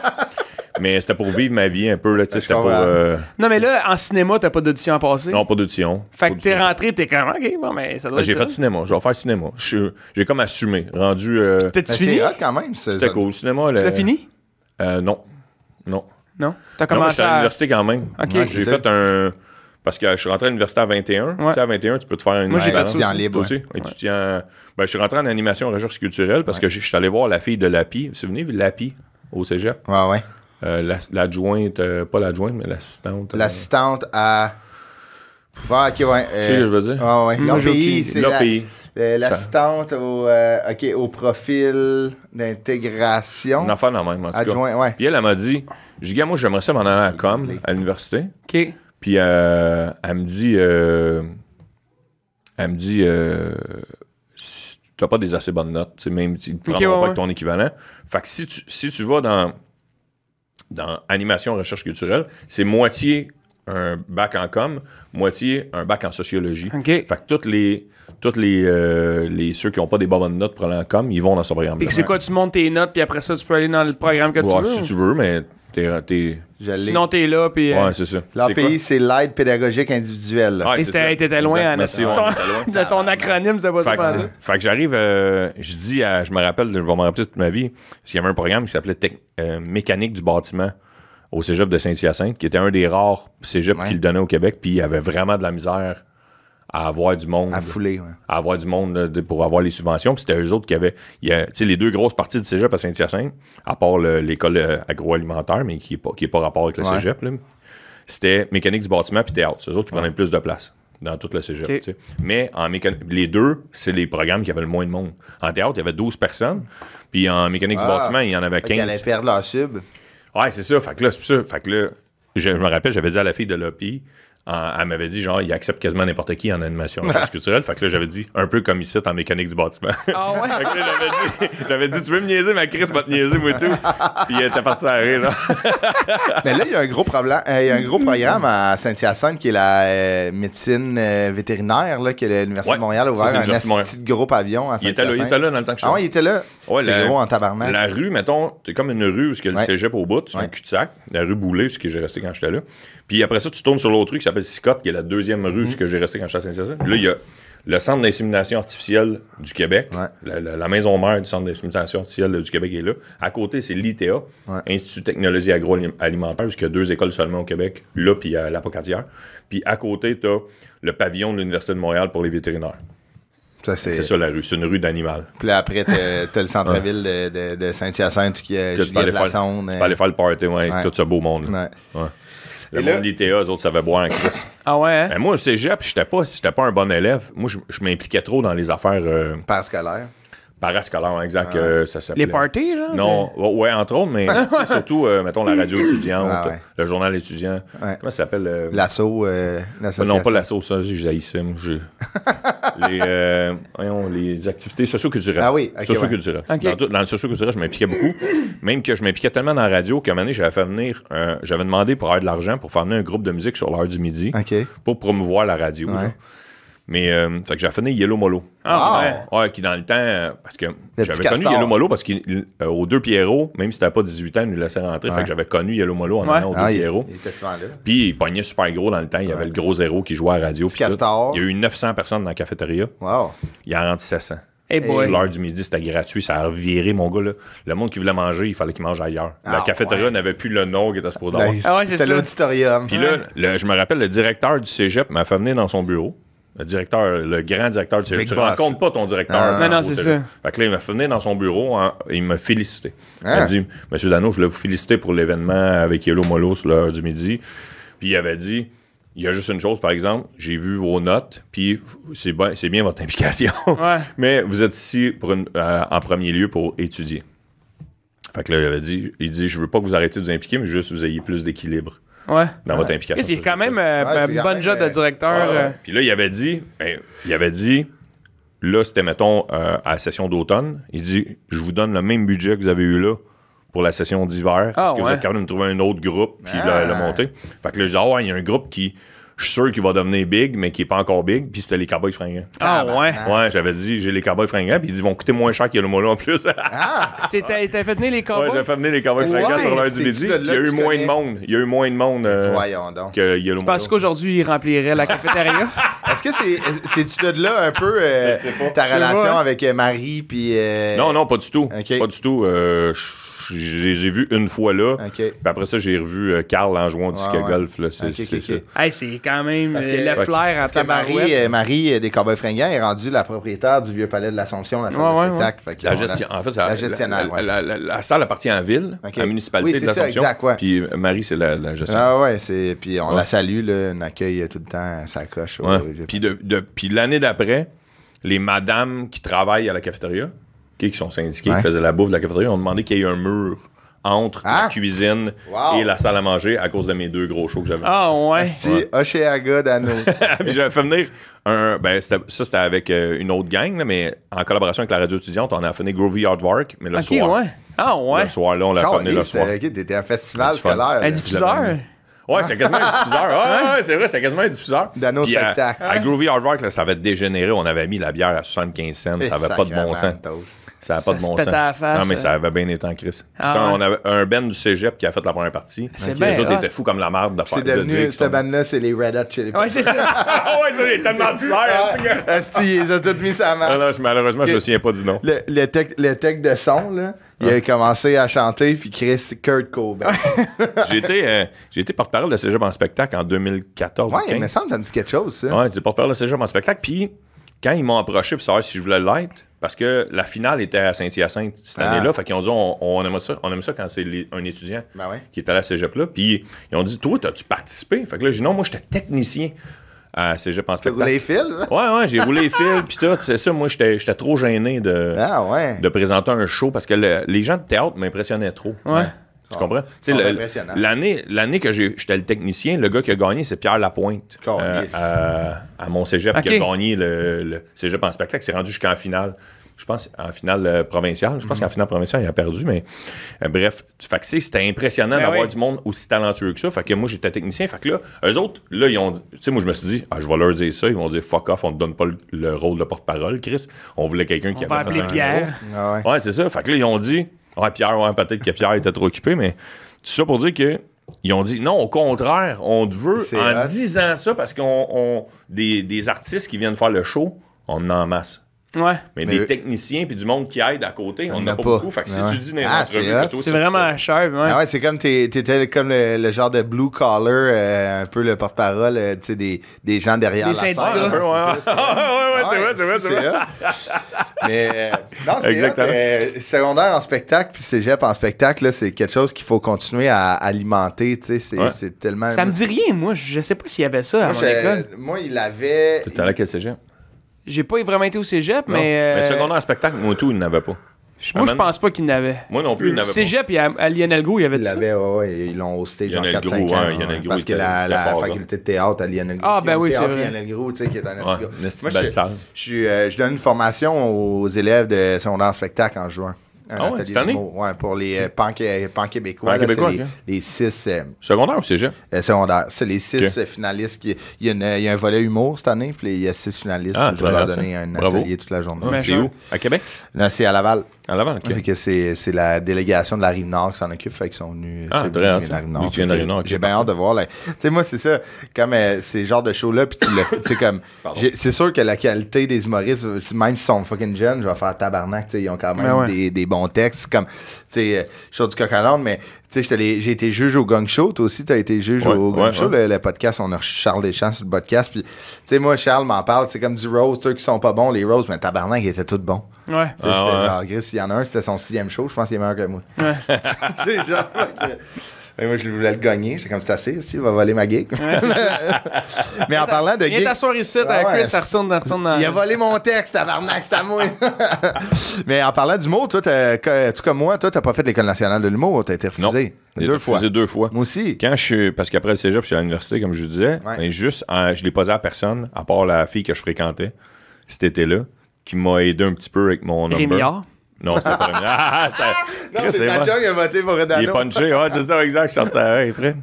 Mais c'était pour vivre ma vie un peu, là, tu sais, c'était pour... Non, mais là, en cinéma, t'as pas d'audition à passer. Non, pas d'audition. Fait que t'es rentré, t'es comme, OK, bon, mais ça doit être J'ai ça. fait cinéma, je vais faire cinéma. J'ai comme assumé, rendu... T'as-tu Mais fini? c'est hot quand même. C'était cool, cinéma... Tu l'as fini? Non. Non? T'as Non, moi, commencé j'étais à l'université quand même. OK. Ouais, j'ai fait un... Parce que je suis rentré à l'université à 21. Tu sais, à 21, tu peux te faire une... Moi, j'ai fait ça étudiant aussi. libre. Aussi. Étudiant... Ben, je suis rentré en animation et recherche culturelle parce que je suis allé voir la fille de l'API. Vous vous souvenez, l'API, au cégep? Ouais. L'adjointe, pas l'adjointe, mais l'assistante. L'assistante à... Ouais, ok, ouais. Tu sais ce que je veux dire? Ouais. L'API, c'est l'API. l'assistante au profil d'intégration. Une affaire dans la même, en tout cas. Adjoint, ouais. Puis elle m'a dit, je dis, gars, moi, j'aimerais ça m'en aller à la com, à l'université. OK. Puis elle me dit, si tu n'as pas des assez bonnes notes, tu sais, même tu ne prendras pas avec ton équivalent. Fait que si tu vas dans animation recherche culturelle, c'est moitié un bac en com, moitié un bac en sociologie. OK. Fait que tous les ceux qui n'ont pas des bonnes notes pour aller en com, ils vont dans ce programme-là. Puis c'est quoi, tu montes tes notes, puis après ça, tu peux aller dans le programme que tu veux? Si tu veux, mais t'es... Sinon, t'es là, puis... Ouais, c'est ça. L'API, c'est l'aide pédagogique individuelle. là. Ouais, Et c'est ça. t'étais loin, Exact. en Merci, de ouais, ton, t'étais loin. de ton acronyme, c'est pas ça. Fait que j'arrive, je dis, je me rappelle, je vais me rappeler toute ma vie, parce qu'il y avait un programme qui s'appelait Mécanique du bâtiment au cégep de Saint-Hyacinthe, qui était un des rares cégeps qui le donnait au Québec, puis il y avait vraiment de la misère à avoir du monde. À fouler, ouais. À avoir du monde pour avoir les subventions. Puis c'était eux autres qui avaient... Tu sais, les deux grosses parties du cégep à Saint-Hyacinthe, à part l'école agroalimentaire, mais qui est pas rapport avec le cégep, là, c'était mécanique du bâtiment puis théâtre. C'est eux autres qui prenaient le plus de place. dans tout le cégep. Ok. Tu sais. Mais en les deux, c'est les programmes qui avaient le moins de monde. En théâtre, il y avait 12 personnes. Puis en mécanique du bâtiment, il y en avait 15. Ils allaient perdre leur sub. Ouais, c'est ça. Fait que là, c'est pour ça. Fait que là, je me rappelle, j'avais dit à la fille de l'OPI, elle m'avait dit, genre, il accepte quasiment n'importe qui en animation culturelle. Fait que là, j'avais dit, un peu comme ici, en mécanique du bâtiment. Ah ouais? Fait que là, j'avais dit, tu veux me niaiser, ma Chris va te niaiser, moi et tout. Puis elle était partie à rire, là. Mais là, il y a un gros problème. Il y a un gros programme à Saint-Hyacinthe qui est la médecine vétérinaire, là, que l'Université de Montréal a Ça, c'est ouvert un l'Université de Montréal. petit gros pavillon à Il était Saint-Hyacinthe. là dans le temps que je Ah ouais, il était là. Ouais, c'est gros en tabarnak. La rue, mettons, c'est comme une rue où il y a le cégep au bout, c'est un cul-de-sac. La rue Boulay, ce que j'ai resté quand j'étais là. Puis après ça, tu tournes sur l'autre rue qui s'appelle Sicotte, qui est la deuxième rue où j'ai resté quand j'étais à Saint-Hyacinthe. Là, il y a le Centre d'insémination artificielle du Québec. Ouais. La maison mère du Centre d'insémination artificielle du Québec est là. À côté, c'est l'ITA, Institut de technologie agroalimentaire, où il y a 2 écoles seulement au Québec, là, puis à l'Apocatière. Puis à côté, tu as le pavillon de l'Université de Montréal pour les vétérinaires. C'est ça la rue, c'est une rue d'animal. Puis là, après, t'as le centre-ville de Saint-Hyacinthe qui a Juliette Lassonde. Tu peux aller faire le party, tout ce beau monde. Ouais. Ouais. Le monde de l'ITA, eux autres savaient boire en crise. Ah ouais, hein? Ben moi, au cégep, j'étais pas un bon élève. Moi, je m'impliquais trop dans les affaires Parascolaire. parascolaires, exact. Ça s'appelait. Les parties, genre? Non, ouais, entre autres, mais surtout, mettons, la radio étudiante, le journal étudiant. Ouais. Comment ça s'appelle? L'assaut, l'association. Non, pas l'assaut, ça, j'haïssais. Les activités socio-culturelles. Ah oui, ok, socio-culturelles. ouais. Dans le socio-culturel, je m'impliquais beaucoup. Même que je m'impliquais tellement dans la radio qu'à un moment donné, j'avais demandé pour avoir de l'argent pour faire venir un groupe de musique sur l'heure du midi pour promouvoir la radio. Ouais. Genre. Mais fait que j'ai fait Yellow Molo. Ah ouais. Ouais, qui dans le temps, parce que j'avais petit connu castor. Yellow Molo parce qu'aux Deux Pierrots, même si t'avais pas 18 ans, ils nous laissaient rentrer. Fait que j'avais connu Yellow Molo en allant aux Deux Pierrots. Il était souvent là. Puis il pognait super gros dans le temps. Il y avait le gros zéro qui jouait à la radio. puis castor. Il y a eu 900 personnes dans la cafétéria. Wow. Il en rendu 700. Hey boy. Sur l'heure du midi, c'était gratuit. Ça a reviré, mon gars. Là. Le monde qui voulait manger, il fallait qu'il mange ailleurs. La cafétéria n'avait plus le nom qui était supposé avoir. Ah ouais, c'est C'était ça. l'auditorium. Puis là, je me rappelle, le directeur du cégep m'a fait venir dans son bureau. Le grand directeur du cégep. Big Tu boss. rencontres pas ton directeur. Non, au c'est cégep. ça. Fait que là, il m'a fait venir dans son bureau et il m'a félicité. Il m'a dit, Monsieur Dano, je voulais vous féliciter pour l'événement avec Yellow Molo sur l'heure du midi. Puis il avait dit, il y a juste une chose, par exemple, j'ai vu vos notes, puis c'est bien votre implication, mais vous êtes ici en premier lieu pour étudier. Fait que là, il dit, je veux pas que vous arrêtiez de vous impliquer, mais juste que vous ayez plus d'équilibre dans votre implication. C'est quand même un bon job de directeur. Puis là, il avait dit, là, c'était, mettons, à la session d'automne, il dit, je vous donne le même budget que vous avez eu là pour la session d'hiver, parce que vous êtes capable de me trouver un autre groupe, puis le monter. Fait que là, je dis, il y a un groupe qui, je suis sûr qu'il va devenir big, mais qui est pas encore big, puis c'était les Cowboys fringants. Ah ouais? Ouais, j'avais dit, j'ai les Cowboys fringants, puis ils vont coûter moins cher qu'il y a le Molo en plus. T'as fait venir les cowboys? Ouais, j'ai fait venir les Cowboys fringants sur l'heure du midi, puis il y a eu moins de monde. Il y a eu moins de monde Voyons donc. que il y a le Tu penses qu'aujourd'hui, il remplirait la cafétéria? Est-ce que c'est-tu de là un peu ta relation avec Marie puis Non, pas du tout. Ok. Pas du tout. J'ai vu une fois là. Puis après ça, j'ai revu Carl en jouant au disque golf. Là. C'est ça. Hey, c'est quand même Parce que le flair à parce que tabarouette. Marie des Cowboys fringants est rendue la propriétaire du vieux palais de l'Assomption, la salle de spectacle. Fait que La gestionnaire. La salle appartient à la ville, à la municipalité de l'Assomption. Puis Marie, c'est la gestionnaire. Ah ouais, puis on la salue, là, on accueille tout le temps sa coche. Puis l'année d'après, les madames qui travaillent à la cafétéria, qui sont syndiquées, qui faisaient la bouffe de la cafétéria, ont demandé qu'il y ait un mur entre la cuisine et la salle à manger à cause de mes 2 gros shows que j'avais. Ah ouais? C'est Oshéaga Dano. Puis j'avais fait venir c'était avec une autre gang, là, mais en collaboration avec la radio étudiante, on a fait venir Groovy Aardvark, mais le soir. Ouais. Ah ouais? Le soir, là, on l'a fait venir le soir. T'étais un festival scolaire. Un diffuseur? Ouais, c'était quasiment un diffuseur. Ouais, c'est vrai, c'était quasiment un diffuseur. Dano Puis spectacle. à Groovy Aardvark, là, ça avait dégénéré. On avait mis la bière à 75 cents. Ça avait pas de bon sens. Ça n'a pas de bon pète sens. à la face, Non, mais ça avait bien été en crise. Ah, On avait un band du cégep qui a fait la première partie. C'est Les bien autres hot. étaient fous comme la merde de faire C'est devenu, cette bande-là, c'est les Red Hot Chili Peppers. Ouais, c'est ça. Ouais, ça, il est tellement de fleurs. Asti, ils ont tout mis sa main. Non, malheureusement, je me souviens pas du nom. Le tech de son, là, il a commencé à chanter, puis Chris Kurt Cobain. J'ai été porte-parole de cégep en spectacle en 2014 Ouais, ou 15. il me semble que ça me dit quelque chose, ça. Ouais, j'étais porte-parole de cégep en spectacle. Puis, quand ils m'ont approché pour savoir si je voulais l'être, parce que la finale était à Saint-Hyacinthe cette année-là, fait qu'ils ont dit on aime ça quand c'est un étudiant qui est à la cégep-là. Puis, ils ont dit toi, t'as-tu participé? Fait que là, j'ai dit non, moi, j'étais technicien à Cégep en T'as spectacle. roulé les fils? Ouais, j'ai roulé les fils, puis tout. C'est ça, moi, j'étais trop gêné de présenter un show parce que les gens de théâtre m'impressionnaient trop. Ouais. Tu comprends? Tu sais, l'année que j'étais le technicien, le gars qui a gagné, c'est Pierre Lapointe. À mon cégep, qui a gagné le cégep en spectacle. C'est rendu jusqu'en finale. Je pense en finale provinciale. Je pense qu'en finale provinciale, il a perdu, mais bref. Fait que c'était impressionnant d'avoir du monde aussi talentueux que ça. Fait que moi, j'étais technicien. Fait que là, eux autres, là, ils ont dit... Tu sais, moi, je me suis dit, je vais leur dire ça. Ils vont dire, fuck off, on te donne pas le rôle de porte-parole, Chris. On voulait quelqu'un qui avait... On va appeler Pierre. Ouais, c'est ça. Fait que là, ils ont dit, Pierre, peut-être que Pierre était trop occupé, mais tout ça pour dire que ils ont dit, non, au contraire, on te veut, en disant ça, parce qu'on des artistes qui viennent faire le show, on en a en masse. Ouais. Mais des techniciens puis du monde qui aide à côté, on n'en a pas beaucoup. Fait que si tu dis dans les entrevues... C'est vraiment cher, ouais. Ah ouais, c'est comme t'étais comme le genre de blue collar, un peu le porte-parole, tu sais, des gens derrière la scène. Syndicats. C'est vrai. Mais non, c'est secondaire en spectacle puis cégep en spectacle, là, c'est quelque chose qu'il faut continuer à alimenter, tu sais, c'est tellement... Ça me dit rien, moi, je sais pas s'il y avait ça à mon école. Moi, il avait... T'étais allé à quel cégep? J'ai pas vraiment été au cégep, mais secondaire en spectacle, moi tout, il n'avait pas. Moi, je pense pas qu'il n'avait. Moi non plus, il n'avait pas. Cégep, à Lionel Gros, il y avait ça. Il l'avait, ouais, ils l'ont hosté genre 4-5 ans. Parce que la faculté de théâtre à Lionel Gros. Ah, ben oui, c'est vrai. Lionel Gros, tu sais, qui est un Moi, je donne une formation aux élèves de secondaire en spectacle en juin. Cette année? Ouais, pour les pan-québécois. Les 6... Secondaire ou cégep? Secondaire. C'est les 6 finalistes. Il y a un volet humour cette année, puis il y a 6 finalistes. Je vais leur donner un atelier toute la journée. C'est où? À Québec? Non, c'est à Laval. À Laval, OK. Fait que c'est la délégation de la Rive-Nord qui s'en occupe, fait qu'ils sont venus... très hâte. Oui, tu viens de la Rive-Nord. J'ai bien hâte de voir. Tu sais, moi, c'est ça. Comme ces genres de shows-là, puis tu le fais... Tu sais, comme... C'est sûr que la qualité des humoristes, même s'ils sont fucking jeunes, je vais faire tabarnak, tu sais, ils ont quand même des bons textes, comme, tu sais, show du coq à l'âne, mais... Tu sais, j'ai été juge au Gong Show. Toi aussi, t'as été juge au Gong Show. Le podcast, on a Charles Deschamps sur le podcast. Puis, tu sais, moi, Charles m'en parle. C'est comme du roast. Ceux qui sont pas bons, les roasts, mais tabarnak, ils étaient tous bons. Ouais. Tu sais, genre, Gris, s'il y en a un, c'était son 6e show. Je pense qu'il est meilleur que moi. Ouais. Tu sais, genre... moi, je voulais le gagner. J'étais comme, c'est assez, il va voler ma gig. Mais en parlant de gig... Viens t'asseoir ici, Chris, ça retourne dans... Il a volé mon texte, tabarnak, c'est à moi. Mais en parlant d'humour, toi, tout comme moi, toi, t'as pas fait l'École nationale de l'humour, t'as été refusé. J'ai été refusé 2 fois. Moi aussi. Parce qu'après le cégep, je suis à l'université, comme je vous disais. Mais juste, je l'ai posé à personne, à part la fille que je fréquentais cet été-là, qui m'a aidé un petit peu avec mon number. Rémillard. Non, c'était pas Rémillard. Non, c'est Sacha qui a voté pour Redano. Il est punché, c'est ça, exact. Je sortais après.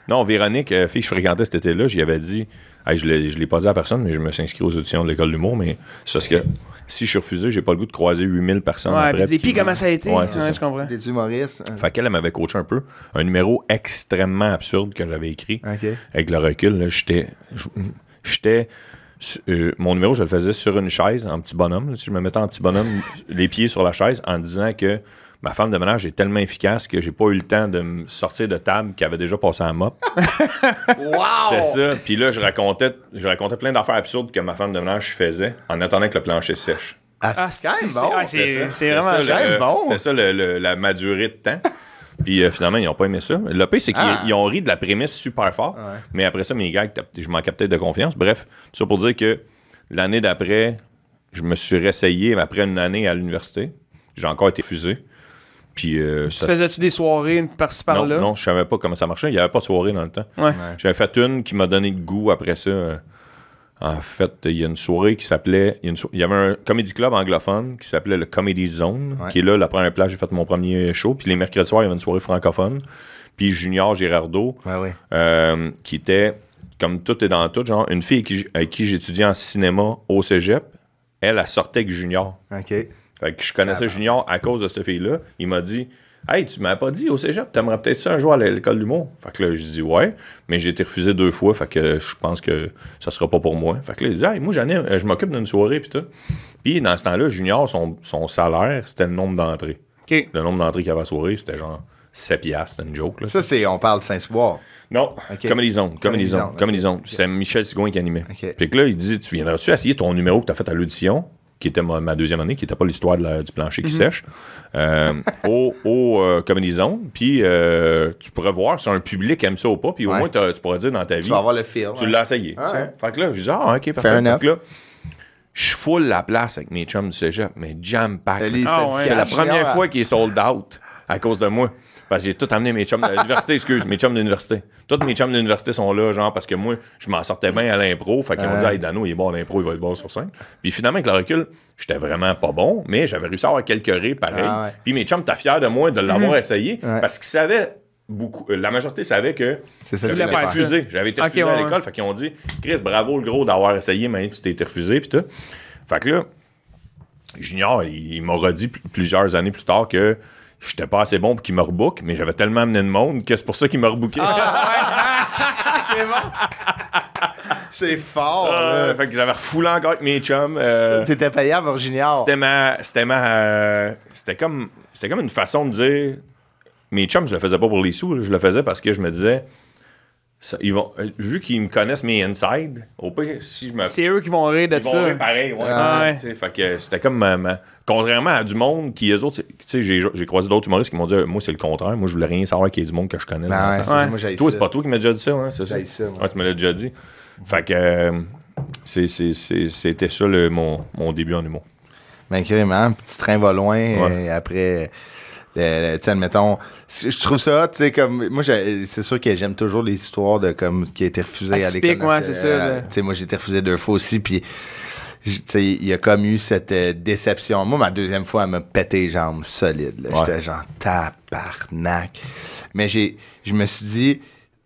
Non, Véronique, fille que je fréquentais cet été-là, j'y avais dit, je l'ai posé à personne, mais je me suis inscrit aux auditions de l'École d'humour, mais c'est parce que si je suis refusé, j'ai pas le goût de croiser 8000 personnes après. Puis comment ça a été? Ouais, c'est ça. Je comprends. T'es humoriste. Fait qu'elle m'avait coaché un peu. Un numéro extrêmement absurde que j'avais écrit. Avec le recul, là, j'étais mon numéro, je le faisais sur une chaise, en petit bonhomme. Là, je me mettais en petit bonhomme, les pieds sur la chaise, en disant que ma femme de ménage est tellement efficace que j'ai pas eu le temps de me sortir de table qui avait déjà passé en mop. Wow! C'était ça. Puis là, je racontais plein d'affaires absurdes que ma femme de ménage faisait en attendant que le plancher sèche. C'est quand même bon. C'est vraiment bon. C'était ça ma durée de temps. Puis finalement, ils n'ont pas aimé ça. Le pire, c'est qu'ils ont ri de la prémisse super fort. Mais après ça, mes gars, je manquais peut-être de confiance. Bref, tout ça pour dire que l'année d'après, je me suis réessayé après une année à l'université. J'ai encore été refusé. Puis, faisais-tu des soirées par-ci par-là? Non, je savais pas comment ça marchait. Il n'y avait pas de soirée dans le temps. J'avais fait une qui m'a donné le goût après ça. En fait, il y a une soirée qui s'appelait... Il y avait un comedy club anglophone qui s'appelait le Comedy Zone, qui est là, la première place, j'ai fait mon premier show. Puis les mercredis soirs, il y avait une soirée francophone. Puis Junior Girardeau, qui était, comme tout est dans tout, genre une fille avec qui j'étudiais en cinéma au cégep, elle sortait avec Junior. Fait que je connaissais Junior à cause de cette fille-là. Il m'a dit... Hey, tu m'as pas dit au cégep, t'aimerais peut-être ça un jour à l'école d'humour? Fait que là, je dis ouais, mais j'ai été refusé 2 fois, fait que je pense que ça sera pas pour moi. Fait que là, il dit, hey, moi, je m'occupe d'une soirée, pis tout. Puis dans ce temps-là, Junior, son salaire, c'était le nombre d'entrées. Le nombre d'entrées qu'il y avait à la soirée, c'était genre 7 piastres, c'était une joke. Là, ça, on parle de Saint-Cyboire. Non, Comedy Zone. C'était Michel Sigouin qui animait. Puis que là, il dit, tu viendras-tu essayer ton numéro que t'as fait à l'audition? qui était ma deuxième année, qui n'était pas l'histoire du plancher qui sèche, au Comedy Zone. Puis tu pourrais voir si un public aime ça ou pas. Puis au moins, tu pourrais dire dans ta vie. Tu vas avoir le feel. Tu l'as essayé. Ouais. Fait que là, je dis, OK, parfait. Fait que là, je full la place avec mes chums du cégep, mais jam-pack. C'est la première fois qu'il est sold out à cause de moi. Parce que j'ai tout amené mes chums de l'université, mes chums de l'université. Tous mes chums de l'université sont là, genre, parce que moi, je m'en sortais bien à l'impro. Fait qu'ils ont dit, hey, Dano, il est bon à l'impro, il va être bon sur scène. Puis finalement, avec le recul, j'étais vraiment pas bon, mais j'avais réussi à avoir quelques rires pareil. Puis mes chums étaient fiers de moi de l'avoir essayé parce qu'ils savaient beaucoup. La majorité savait que j'avais été refusé. J'avais été refusé à l'école. Fait qu'ils ont dit, Chris, bravo le gros d'avoir essayé, même si t'as été refusé. Puis tout. Fait que là, Junior, il m'a redit plusieurs années plus tard que j'étais pas assez bon pour qu'il me rebook, mais j'avais tellement amené de monde que c'est pour ça qu'il m'a rebooké. C'est bon. C'est fort. Fait que j'avais refoulé encore avec mes chums. T'étais payable, Junior. C'était comme une façon de dire... Mes chums, je le faisais pas pour les sous. Là, je le faisais parce que je me disais... vu qu'ils me connaissent mes inside, au pire, si je me... C'est eux qui vont rire de ça. Ils vont rire pareil, fait que c'était comme... contrairement à du monde qui, eux autres... Tu sais, j'ai croisé d'autres humoristes qui m'ont dit, moi, c'est le contraire. Moi, je voulais rien savoir qu'il y ait du monde que je connais. Moi, toi, c'est pas toi qui m'as déjà dit ça, hein, c'est ça? Tu me l'as déjà dit. Fait que c'était ça mon début en humour. Ben, carrément, petit train va loin, et après... tu sais, admettons, je trouve ça, tu sais, comme, moi, c'est sûr que j'aime toujours les histoires de, comme, qui a été refusé à l'école nationale. C'est ça. Tu sais, moi, j'ai été refusé 2 fois aussi, puis, tu sais, il y a comme eu cette déception. Moi, ma deuxième fois, elle m'a pété les jambes solides, là. J'étais genre, tabarnak. Mais je me suis dit,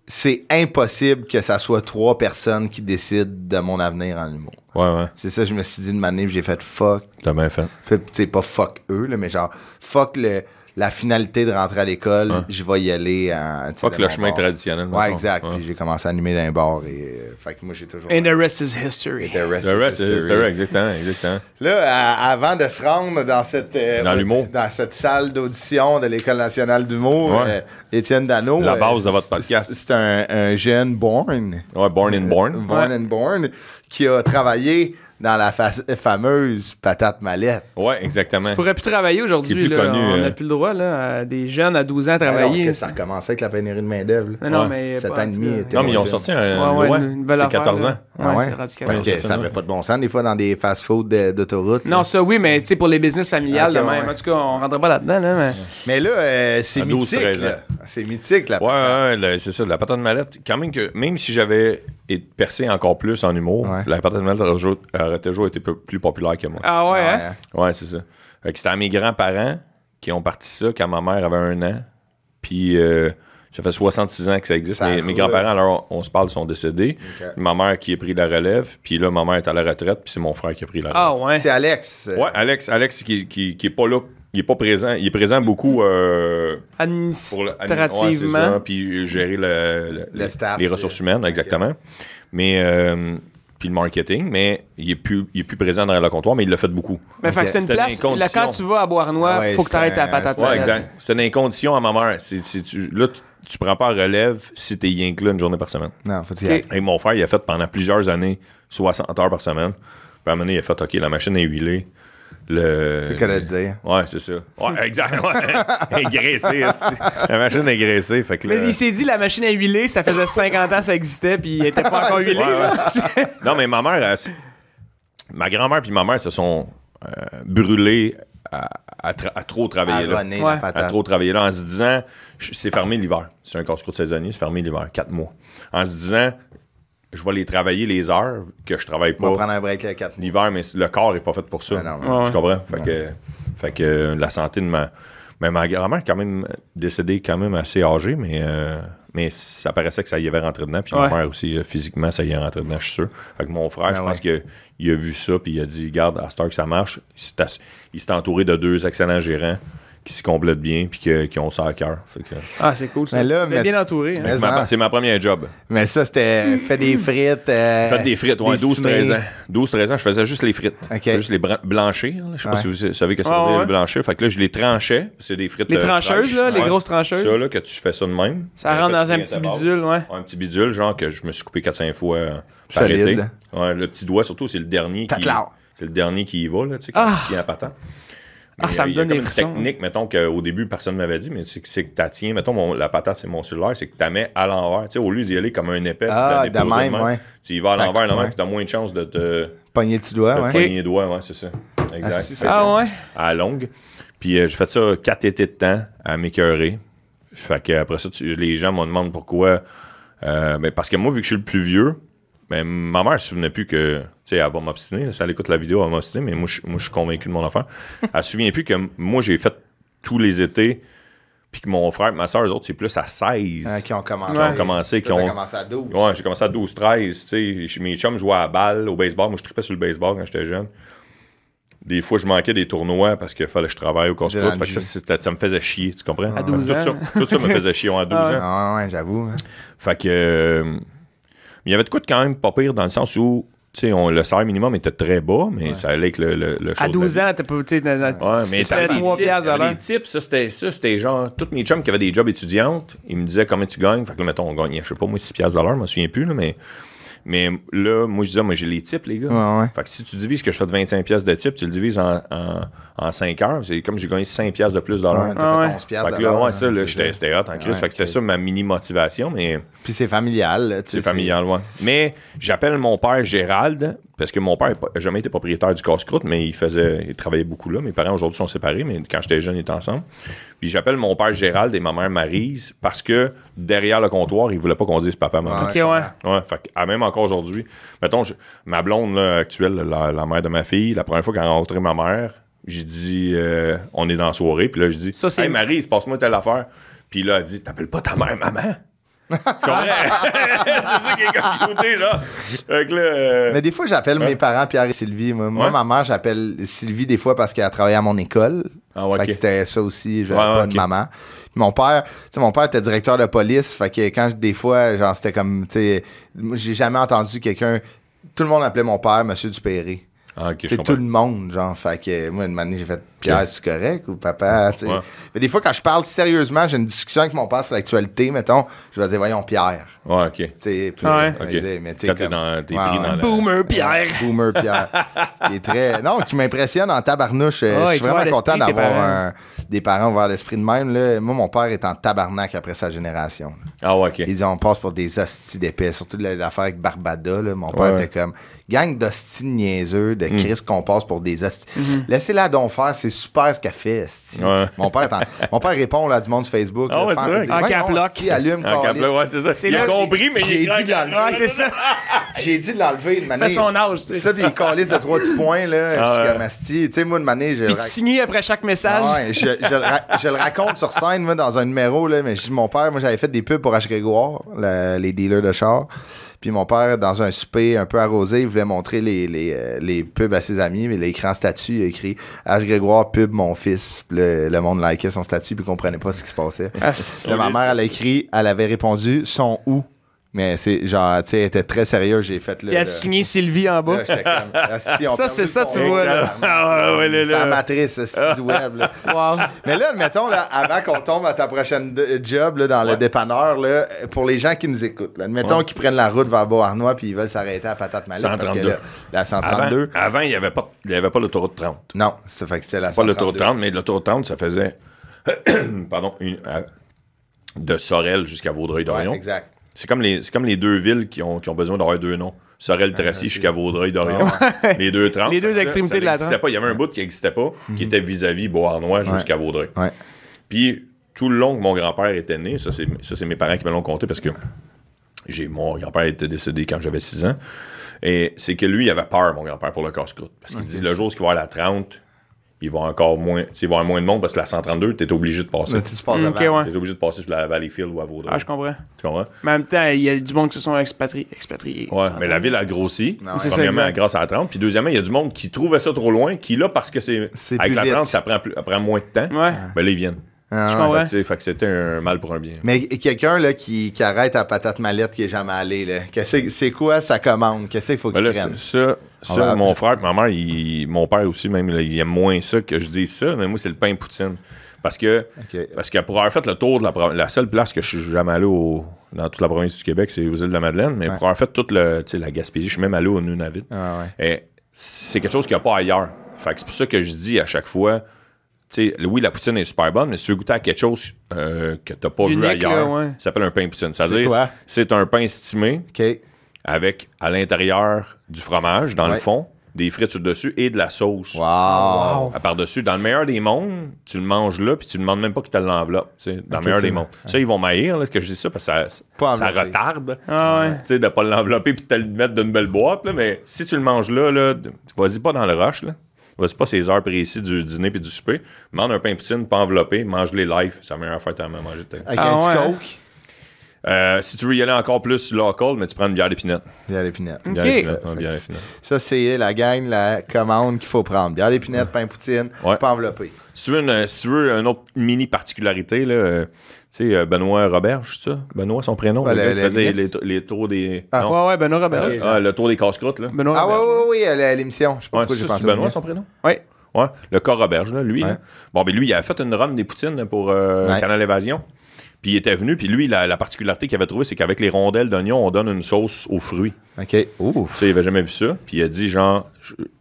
c'est impossible que ça soit 3 personnes qui décident de mon avenir en humour. Ouais. C'est ça, je me suis dit de manière, j'ai fait fuck. T'as bien fait. Tu sais, pas fuck eux, là, mais genre, fuck la finalité de rentrer à l'école, je vais y aller en... Fuck le chemin traditionnel. Ouais, exact. Puis j'ai commencé à animer dans un bar et... fait que moi, j'ai toujours... And the rest is history. The rest is history, exactement. Là, avant de se rendre dans cette... dans l'humour. Dans cette salle d'audition de l'École nationale d'humour, Étienne Dano... La base de votre podcast. C'est un jeune born. Ouais, born and born. Born and born, qui a travaillé dans la fameuse patate mallette. Ouais, exactement. Tu pourrais plus travailler aujourd'hui. Là, connu, on n'a plus le droit, là, à des jeunes à 12 ans à travailler. Alors, ça recommençait avec la pénurie de main-d'œuvre. Non, mais 7 ans et demi. Non, mais ils ont sorti un loi, c'est 14 ans. C'est radical. Parce que ça n'avait pas de bon sens, des fois, dans des fast-food d'autoroute. Non, ça, oui, mais tu sais, pour les business familiales, même. En tout cas, on ne rentrait pas là-dedans. Là, mais là, c'est mythique. C'est mythique, la patate. Ouais, c'est ça, la patate mallette. Quand même que, même si j'avais percé encore plus en humour, la patate mallette aurait toujours été plus populaire que moi. Ah ouais, hein? Ouais, c'est ça. Fait que c'était à mes grands-parents qui ont parti ça quand ma mère avait 1 an. Puis ça fait 66 ans que ça existe. Mes grands-parents, alors on se parle, sont décédés. Okay. Ma mère qui a pris la relève. Puis là, ma mère est à la retraite. Puis c'est mon frère qui a pris la relève. Ah ouais? C'est Alex. Ouais, Alex qui est pas là. Il est pas présent. Il est présent beaucoup administrativement. Puis gérer le staff, les ressources humaines, exactement. Okay. Mais... puis le marketing, mais il est plus présent dans le comptoir, mais il l'a fait beaucoup. Mais fait que c'est une place, là, quand tu vas à Bois-Arnois, il faut que tu arrêtes ta patate. Ouais, exact. C'est une condition à ma mère. Là, tu prends pas en relève si t'es rien que là une journée par semaine. Non, faut dire. Et mon frère, il a fait pendant plusieurs années 60 heures par semaine. Puis à un moment donné, il a fait, OK, la machine est huilée. C'est qu'à le dire. Ouais, c'est ça. Ouais, exact. Elle est graissée. La machine est graissée. Fait que là... Mais il s'est dit, la machine à huiler, ça faisait 50 ans que ça existait, puis il était pas encore huilé. Ouais. Non, mais ma mère, ma grand-mère puis ma mère se sont brûlées à trop travailler là. À trop travailler là en se disant, c'est fermé l'hiver. C'est un casse-croûte saisonnier, c'est fermé l'hiver, 4 mois. En se disant, je vais les travailler les heures que je travaille pas. On va prendre un break là, 4 mois. L'hiver, mais le corps est pas fait pour ça. Tu comprends? Fait que la santé de ma grand-mère est quand même décédée quand même assez âgée, mais ça paraissait que ça y avait rentré dedans. Puis ma mère aussi, physiquement, ça y est rentré dedans, je suis sûr. Fait que mon frère, je pense qu'il a vu ça, puis il a dit, regarde, à cette heure que ça marche, il s'est entouré de 2 excellents gérants qui se complètent bien puis qui ont ça à cœur. C'est cool ça. Mais bien entouré. Hein? C'est ma première job. Mais ça, c'était fait des frites. Fait des frites, ouais, 12-13 ans. 12-13 ans, je faisais juste les frites. Okay. Juste les blanchir. Je sais pas si vous savez ce que ça veut dire, les blanchir. Fait que là, je les tranchais. C'est des frites. Les trancheuses, là, les grosses trancheuses. Ça, là, que tu fais ça de même. Ça rentre dans un petit bidule, ouais. Un petit bidule, genre que je me suis coupé 4-5 fois par été. Ouais, le petit doigt, surtout, c'est le dernier c'est le dernier qui y va, là, tu sais, quand tu tiens la patente. Ça me donne des frissons. Il y a comme une technique, mettons, qu'au début, personne ne m'avait dit, mais c'est que tu tiens, mettons, la patate, c'est mon cellulaire, c'est que tu la mets à l'envers. Tu sais, au lieu d'y aller comme un épais, de même, ouais. Tu y vas à l'envers, puis tu as moins de chances de te... Pogner le petit doigt, ouais. Pogner les doigts, ouais, c'est ça. Exact. Ouais? À la longue. Puis j'ai fait ça 4 étés de temps à m'écœurer. Fait qu'après ça, les gens me demandent pourquoi. Parce que moi, vu que je suis le plus vieux, ma mère ne se souvenait plus que, tu sais, elle va m'obstiner. Si elle écoute la vidéo, elle va m'obstiner, mais moi, je suis convaincu de mon affaire. Elle ne se souvient plus que moi, j'ai fait tous les étés, puis que mon frère et ma soeur, eux autres, c'est plus à 16. Qui ont commencé. Qui ont commencé. Qui ont commencé à 12. Ouais, j'ai commencé à 12-13. Tu sais, mes chums jouaient à la balle, au baseball. Moi, je tripais sur le baseball quand j'étais jeune. Des fois, je manquais des tournois parce qu'il fallait que je travaille au casse-croûte. Fait que ça me faisait chier, tu comprends? À 12 ans. Tout ça me faisait chier à 12 ans. Ah ouais, j'avoue. Hein. Fait que... il y avait de quoi de quand même pas pire dans le sens où, tu sais, le salaire minimum était très bas, mais ça allait avec le à 12 ans, t'as pas... Tu sais, mais t'avais 3 piastres à l'heure. Les tips, ça, c'était genre... Tous mes chums qui avaient des jobs étudiantes, ils me disaient combien tu gagnes. Fait que là, mettons, on gagnait, je sais pas, moi, 6 piastres à l'heure, je me souviens plus, là, mais là, moi, je disais, moi, j'ai les tips, les gars. Ouais. Fait que si tu divises que je fais de 25 piastres de tips, tu le divises en 5 heures. C'est comme j'ai gagné 5 piastres de plus de l'heure. T'as fait 11 piastres. Fait que là, ça, là, c'était hot en crise. Fait que c'était ça ma mini-motivation, mais... Puis c'est familial, là, tu sais. C'est familial, ouais. Mais j'appelle mon père Gérald, parce que mon père n'a jamais été propriétaire du casse-croûte, mais il travaillait beaucoup là. Mes parents, aujourd'hui, sont séparés, mais quand j'étais jeune, ils étaient ensemble. Puis j'appelle mon père Gérald et ma mère Maryse, parce que derrière le comptoir, ils ne voulaient pas qu'on dise papa, maman. OK, ouais. Ouais, fait que, même encore aujourd'hui, mettons, ma blonde là, actuelle, la mère de ma fille, la première fois qu'elle a rencontré ma mère, j'ai dit, on est dans la soirée, puis là, je dis, hey Maryse, passe-moi telle affaire. Puis là, elle dit, t'appelles pas ta mère maman? Tu comprends? C'est ça qui est comme côté, là. Fait que là, mais des fois, j'appelle mes parents Pierre et Sylvie. Moi, ma mère, j'appelle Sylvie des fois parce qu'elle travaillait à mon école. Ah, ouais, fait que c'était ça aussi, j'avais pas de maman. Puis mon père était directeur de police, fait que quand des fois, genre, c'était comme, tu sais, j'ai jamais entendu quelqu'un, tout le monde appelait mon père Monsieur Dupéré. Ah, okay, c'est tout le monde, genre. Fait que moi, une année, j'ai fait Pierre, c'est correct ou papa, tu sais. Ouais. Mais des fois, quand je parle sérieusement, j'ai une discussion avec mon père sur l'actualité, mettons, je vais dire, voyons, Pierre. Ouais, ok. Tu sais, okay. Mais quand t'es pris dans Boomer Pierre. Boomer Pierre. Qui est très. Non, qui m'impressionne en tabarnouche. Je suis vraiment content d'avoir des parents ouverts l'esprit de même. Là. Moi, mon père est en tabarnak après sa génération. Là. Ah, ouais, ok. Ils disent, on passe pour des hosties d'épais, surtout l'affaire avec Barbada. Là. Mon père était comme, gang d'hosties niaiseux, de Chris qu'on passe pour des hosties. Laissez-la donc faire, c'est super ce qu'elle fait. Mon père répond là, à du monde sur Facebook. Ah, ouais, c'est vrai. En cap-lock. Allume, ouais, c'est ça. Il a compris, mais il dit de l'enlever. Ouais, c'est ça. J'ai dit de l'enlever une manière. Fait son âge, tu sais. Ça, puis il calisse de 3 petits points, là. Je suis comme asti. Tu sais, moi, une manière. Puis tu signes après chaque message. Ouais, je le raconte sur scène, moi, dans un numéro, là. Mais je dis, mon père, moi, j'avais fait des pubs pour H. Grégoire, les dealers de chars. Puis mon père, dans un souper un peu arrosé, il voulait montrer les pubs à ses amis, mais l'écran statut, il a écrit H. Grégoire, pub mon fils. Puis le monde likait son statut, puis comprenait pas ce qui se passait. Là, ma mère, elle avait répondu son où. Mais c'est genre, tu sais, elle était très sérieuse, j'ai fait là. Puis elle a signé Sylvie en bas. Là, j'étais comme, ça, c'est ça, tu vois, là. C'est la matrice, ce site web, là. Wow. Mais là, admettons, là, avant qu'on tombe à ta prochaine job, là, dans le dépanneur, là, pour les gens qui nous écoutent, là, admettons qu'ils prennent la route vers Beauharnois puis ils veulent s'arrêter à Patate Mallette. 132. Parce que là, la 132. Avant, il n'y avait pas l'autoroute 30. Non, ça fait que c'était la 132. Pas l'autoroute 30, mais l'autoroute 30, ça faisait, pardon, de Sorel jusqu'à Vaudreuil-Dorion. Ouais, exact. C'est comme les deux villes qui ont besoin d'avoir deux noms. Sorel-Tracy jusqu'à Vaudreuil-Dorion. Les deux 30. Les deux extrémités de la 30. Il y avait un bout qui n'existait pas, qui était vis-à-vis Beauharnois jusqu'à Vaudreuil. Ouais. Puis, tout le long que mon grand-père était né, ça c'est mes parents qui me l'ont conté parce que mon grand-père était décédé quand j'avais 6 ans. Et c'est que lui, il avait peur, mon grand-père, pour le casse-croûte. Parce qu'il dit, le jour où il va y avoir la 30... il va encore moins, il va y avoir moins de monde parce que la 132, t'es obligé de passer. Okay, ouais. T'es obligé de passer sur la Valleyfield ou à Vaudreuil. Ah, je comprends. Tu comprends? Mais en même temps, il y a du monde qui se sont expatriés. Ouais, mais la ville a grossi. C'est premièrement, ça, grâce à la 30. Puis deuxièmement, il y a du monde qui trouvait ça trop loin, qui là, parce que c'est avec la 30, ça prend moins de temps. Ouais. Ben là, ils viennent. Je comprends. Fait que c'était un mal pour un bien. Mais quelqu'un là qui arrête à Patate Mallette qui est jamais allé, là, c'est quoi sa commande? Qu'est-ce qu'il faut qu'il prenne? Ça, mon frère, ma mère, mon père aussi, même, là, il aime moins ça que je dise ça, mais moi, c'est le pain poutine. Parce que pour avoir fait le tour de la seule place que je suis jamais allé dans toute la province du Québec, c'est aux Îles de la Madeleine, mais pour avoir fait toute la Gaspésie, je suis même allé au Nunavut. Ah ouais. Et c'est quelque chose qu'il n'y a pas ailleurs. Fait que c'est pour ça que je dis à chaque fois, tu sais, oui, la poutine est super bonne, mais si tu veux goûter à quelque chose que tu n'as pas vu ailleurs, ça s'appelle un pain poutine. C'est-à-dire, c'est un pain estimé avec à l'intérieur du fromage, dans le fond, des frites sur le dessus et de la sauce. Wow! Par-dessus. Dans le meilleur des mondes, tu le manges là, puis tu ne demandes même pas qu'il te l'enveloppe. Dans le meilleur des mondes. Ça, ils vont m'haïr, là, que je dis ça, parce que ça retarde. Ah de ne pas l'envelopper puis de te le mettre d'une belle boîte. Là, mais si tu le manges là, vas-y pas dans le rush. Là. Vas-y pas ces heures précises du dîner puis du souper. Mange un pain poutine, pas enveloppé, mange-les live. C'est la meilleure affaire que tu as manger de ta vie. Avec un petit coke. Si tu veux y aller encore plus local, mais tu prends une bière d'épinette. Bière d'épinette. Bière d'épinette. Ça, c'est la gang, la commande qu'il faut prendre. Bière d'épinette, pain poutine, pas enveloppé. Si tu veux une autre mini particularité, là, tu sais, Benoît Roberge, c'est ça? Benoît, son prénom, le gars qui faisait les tours des... Ouais, Benoît Roberge. Le tour des casse-croûtes, là. Benoît oui, à l'émission. Je sais pas pourquoi j'ai pensé. C'est Benoît, son prénom? Oui. Ouais, le corps Roberge, là, lui. Là. Bon, ben lui, il avait fait une run des poutines pour Canal Évasion. Puis il était venu, puis lui, la particularité qu'il avait trouvée, c'est qu'avec les rondelles d'oignon, on donne une sauce aux fruits. OK. Ouf. Ça, il avait jamais vu ça. Puis il a dit, genre,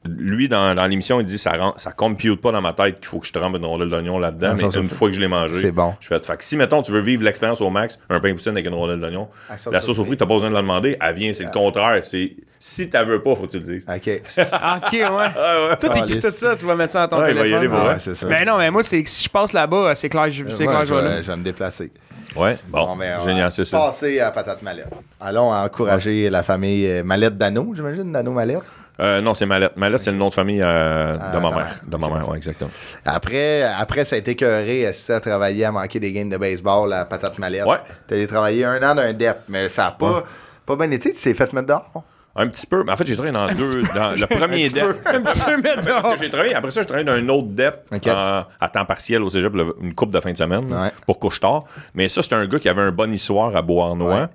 lui, dans l'émission, il dit, ça compute pas dans ma tête qu'il faut que je trempe une rondelle d'oignon là-dedans, mais une fois que je l'ai mangé, c'est bon. Je fais, fait que si, mettons, tu veux vivre l'expérience au max, un pain poutine avec une rondelle d'oignon, la sauce aux fruits, t'as pas besoin de la demander, elle vient, c'est le contraire. C'est, si t'en veux pas, faut que tu le dises. OK. OK, ouais. Toi, t'écris tout ça, tu vas mettre ça dans ton téléphone. Il va y aller, c'est ça. Mais non, mais moi, c'est que si je passe là-bas, c'est clair, je vais là. Je vais me déplacer. Ouais, bon, génial, c'est ça. Passer à Patate Mallette. Allons encourager la famille Mallette Dano, j'imagine, Dano Mallette. Non, c'est Mallette. Mallette, c'est le nom de famille de ma mère. De ma mère, oui, exactement. Après, ça a été écœuré à travailler à manquer des games de baseball à Patate Mallette. Ouais. T'as allé travailler 1 an d'un DEP, mais ça n'a pas bien été. Tu t'es fait mettre dehors. Un petit peu. Mais en fait, j'ai travaillé dans le premier DEP. Un petit peu mettre dehors. Parce que j'ai travaillé, après ça, j'ai travaillé dans un autre DEP à temps partiel au cégep, une couple de fin de semaine pour couche-tard. Mais ça, c'était un gars qui avait un bon histoire à Beauharnois,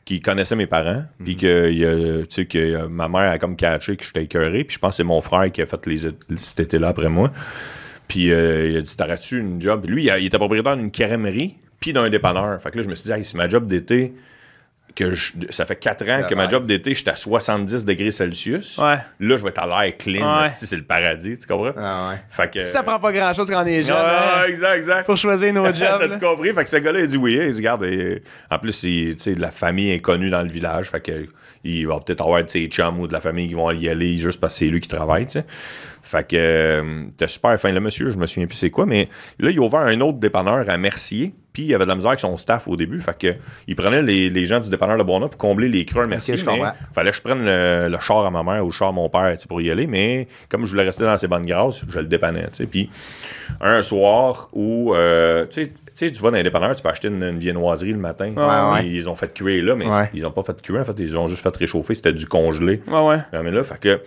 qui connaissait mes parents, puis que ma mère a comme catché que j'étais écœuré. Puis je pense que c'est mon frère qui a fait cet été-là après moi. Puis il a dit, t'arrêtes-tu une job? Puis lui, il était propriétaire d'une crèmerie, puis d'un dépanneur. Fait que là, je me suis dit, hey, c'est ma job d'été. Ça fait 4 ans que ma job d'été, j'étais à 70 degrés Celsius. Ouais. Là, je vais être à l'air clean. Si c'est le paradis, tu comprends? Ah ouais. Fait que, ça prend pas grand-chose quand on est jeune. Exact. Pour choisir nos jobs. T'as-tu compris? Fait que ce gars-là, il dit oui. Il dit, regarde, en plus, la famille est connue dans le village. Fait que il va peut-être avoir de ses chums ou de la famille qui vont y aller juste parce que c'est lui qui travaille, tu sais. Fait que t'es super fin, le monsieur, je me souviens plus c'est quoi, mais là, il a ouvert un autre dépanneur à Mercier, puis il avait de la misère avec son staff au début, fait que il prenait les gens du dépanneur de Bourneuf pour combler les creux à Mercier, mais fallait que je prenne le char à ma mère ou le char à mon père pour y aller, mais comme je voulais rester dans ses bonnes grâces, je le dépannais, tu sais. Puis un soir où, tu sais, tu vas dans les dépanneurs, tu peux acheter une viennoiserie le matin, ils ont fait cuire là, mais ils ont pas fait cuire, en fait, ils ont juste fait réchauffer, c'était du congelé. Mais là, fait que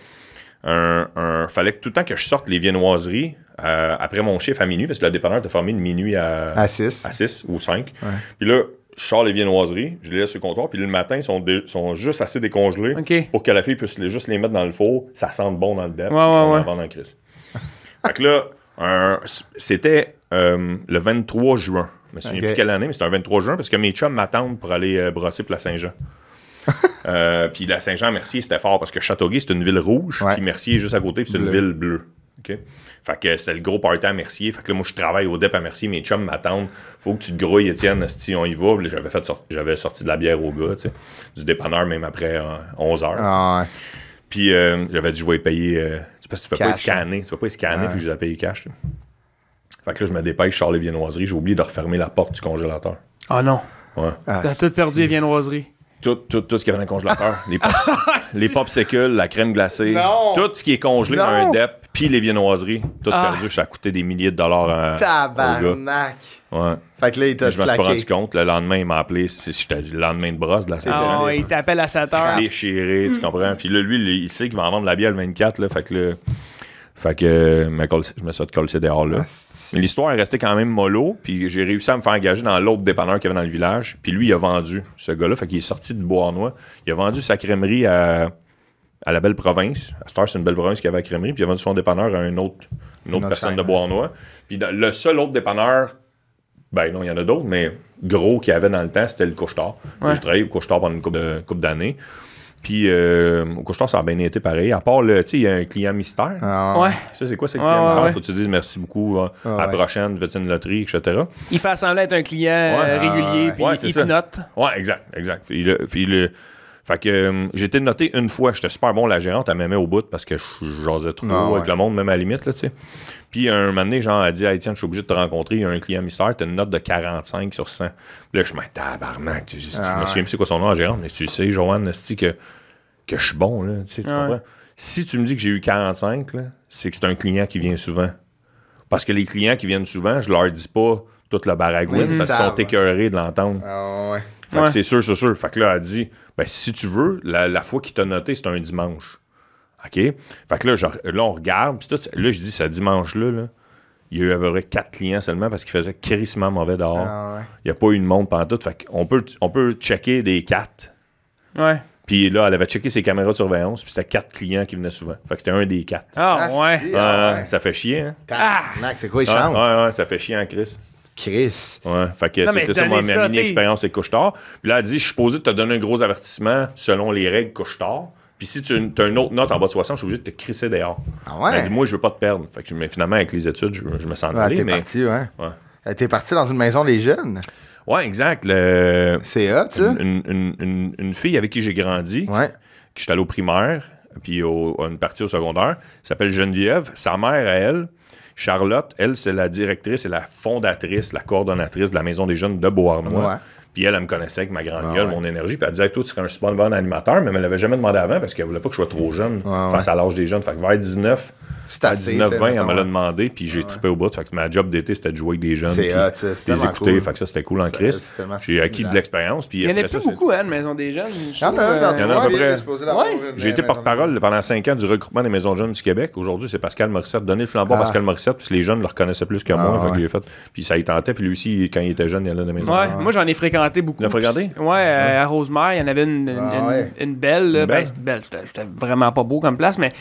fallait que tout le temps que je sorte les viennoiseries après mon chiffre à minuit, parce que le dépanneur t'a fermé de minuit à 6 ou 5. Puis là, je sors les viennoiseries, je les laisse sur le comptoir, puis le matin, ils sont juste assez décongelés pour que la fille puisse juste les mettre dans le four, ça sente bon dans le dep, on va vendre en crise. Fait que là, c'était le 23 juin. Je me souviens plus quelle année, mais c'était un 23 juin, parce que mes chums m'attendent pour aller brosser pour la Saint-Jean. Puis la Saint-Jean-Mercier, c'était fort parce que Châteauguay, c'est une ville rouge, puis Mercier est juste à côté, puis c'est une ville bleue. Okay? Fait que c'était le gros party à Mercier. Fait que là, moi, je travaille au DEP à Mercier, mes chums m'attendent. Faut que tu te grouilles, Étienne, si on y va. Puis j'avais sorti de la bière au gars, tu sais, du dépanneur, même après 11 heures. Puis j'avais dit, je vais y payer. Parce que tu ne fais pas scanner, puis je les ai payé cash. T'sais. Fait que là, je me dépêche, je sors les viennoiseries. J'ai oublié de refermer la porte du congélateur. Ah non. Ouais. T'as tout perdu les viennoiseries. Tout ce qu'il y avait dans le congélateur. Les popsicles, la crème glacée. Tout ce qui est congelé dans un DEP, puis les viennoiseries. Tout perdu. Ça a coûté des milliers de dollars Tabarnak! Ouais. Fait que là, il t'a je me suis pas rendu compte. Le lendemain, il m'a appelé. J'étais le lendemain de brosse de la Saint-Jean. Il t'appelle à 7 heures. Déchiré, tu comprends? Puis là, lui, il sait qu'il va en vendre de la bière le 24. Là, fait que je me suis fait coller dehors là. Mais l'histoire est restée quand même mollo, puis j'ai réussi à me faire engager dans l'autre dépanneur qu'il y avait dans le village. Puis lui, il a vendu, ce gars-là, fait qu'il est sorti de Beauharnois. Il a vendu sa crèmerie à la belle province. À cette heure, c'est une belle province qui avait la crèmerie, puis il a vendu son dépanneur à une autre personne de Beauharnois. Puis le seul autre dépanneur, ben non, il y en a d'autres, mais gros qu'il y avait dans le temps, c'était le couche-tard. J'ai travaillé au couche-tard pendant une couple d'années. Puis au couche-tard, ça a bien été pareil. À part, tu sais, il y a un client mystère. Ouais. Ça, c'est quoi, c'est le client mystère? ouais. Faut que tu dises merci beaucoup, à la prochaine, veux-tu une loterie, etc. Il fait semblant être un client régulier, puis il te note. Ouais, exact. Fait que j'ai été noté une fois. J'étais super bon, la gérante, elle m'aimait au bout parce que je jasais trop avec le monde, même à la limite, là, tu sais. Puis un moment donné, genre, elle dit, hey, tiens, je suis obligé de te rencontrer, il y a un client mystère, t'as une note de 45 sur 100. Puis là, je me dis, tabarnak, je me souviens, c'est quoi son nom, la gérante, mais tu sais, Joanne, que je suis bon, là, tu sais, tu comprends? Si tu me dis que j'ai eu 45, là, c'est que c'est un client qui vient souvent. Parce que les clients qui viennent souvent, je leur dis pas toute la baragouine parce qu'ils sont écœurés de l'entendre. Fait que c'est sûr. Fait que là, elle dit, ben, si tu veux, la fois qu'il t'a noté, c'est un dimanche. OK? Fait que là, on regarde, puis tout, là, je dis, ce dimanche-là, là, il y a eu à peu près 4 clients seulement parce qu'il faisait crissement mauvais dehors. Il n'y a pas eu de monde pendant tout. Fait qu'on peut checker des 4. Ouais. Puis là, elle avait checké ses caméras de surveillance, puis c'était 4 clients qui venaient souvent. Fait que c'était un des 4. Ah, ouais. Ça fait chier, hein? C'est quoi les chances? Ouais, ça fait chier en Chris. Ouais, fait que c'était ça, ma mini-expérience avec couche-tard. Puis là, elle dit, je suis supposé te donner un gros avertissement selon les règles couche-tard. Puis si tu as une autre note en bas de 60, je suis obligé de te crisser dehors. Elle dit, moi, je veux pas te perdre. Fait que, mais finalement, avec les études, je me sens allé. T'es parti dans une maison des jeunes? Ouais, exact. C'est hot, ça? Une fille avec qui j'ai grandi, qui j'étais allé au primaire, puis une partie au secondaire, s'appelle Geneviève. Sa mère, à elle, Charlotte, elle, c'est la directrice et la fondatrice, la coordonnatrice de la Maison des jeunes de Beauharnois. Puis elle me connaissait avec ma grande gueule, mon énergie. Puis elle disait, toi, tu serais un super bon animateur, mais elle ne l'avait jamais demandé avant parce qu'elle voulait pas que je sois trop jeune face à l'âge des jeunes. Fait que vers 19, à 19-20, elle me l'a demandé, puis j'ai trippé au bout. Fait que ma job d'été, c'était de jouer avec des jeunes. C'est hot, ça. Les écouter. Cool. Fait que ça, c'était cool en Christ. J'ai acquis de l'expérience. Il y en a plus beaucoup, hein, de Maison des jeunes. Il y en a à peu près. J'ai été porte-parole pendant 5 ans du regroupement des maisons jeunes du Québec. Aujourd'hui, c'est Pascal Morissette. Donner le flambeau à Pascal Morissette, puis les jeunes le reconnaissaient plus que moi. Fait que j'ai fait. Puis ça y tentait. Puis lui aussi, quand il était jeune, il allait dans la maison. Moi, j'en ai fréquenté beaucoup. À Rosemère, il y en avait une belle. Là. Ben, c'était belle. C'était vraiment pas beau comme place, mais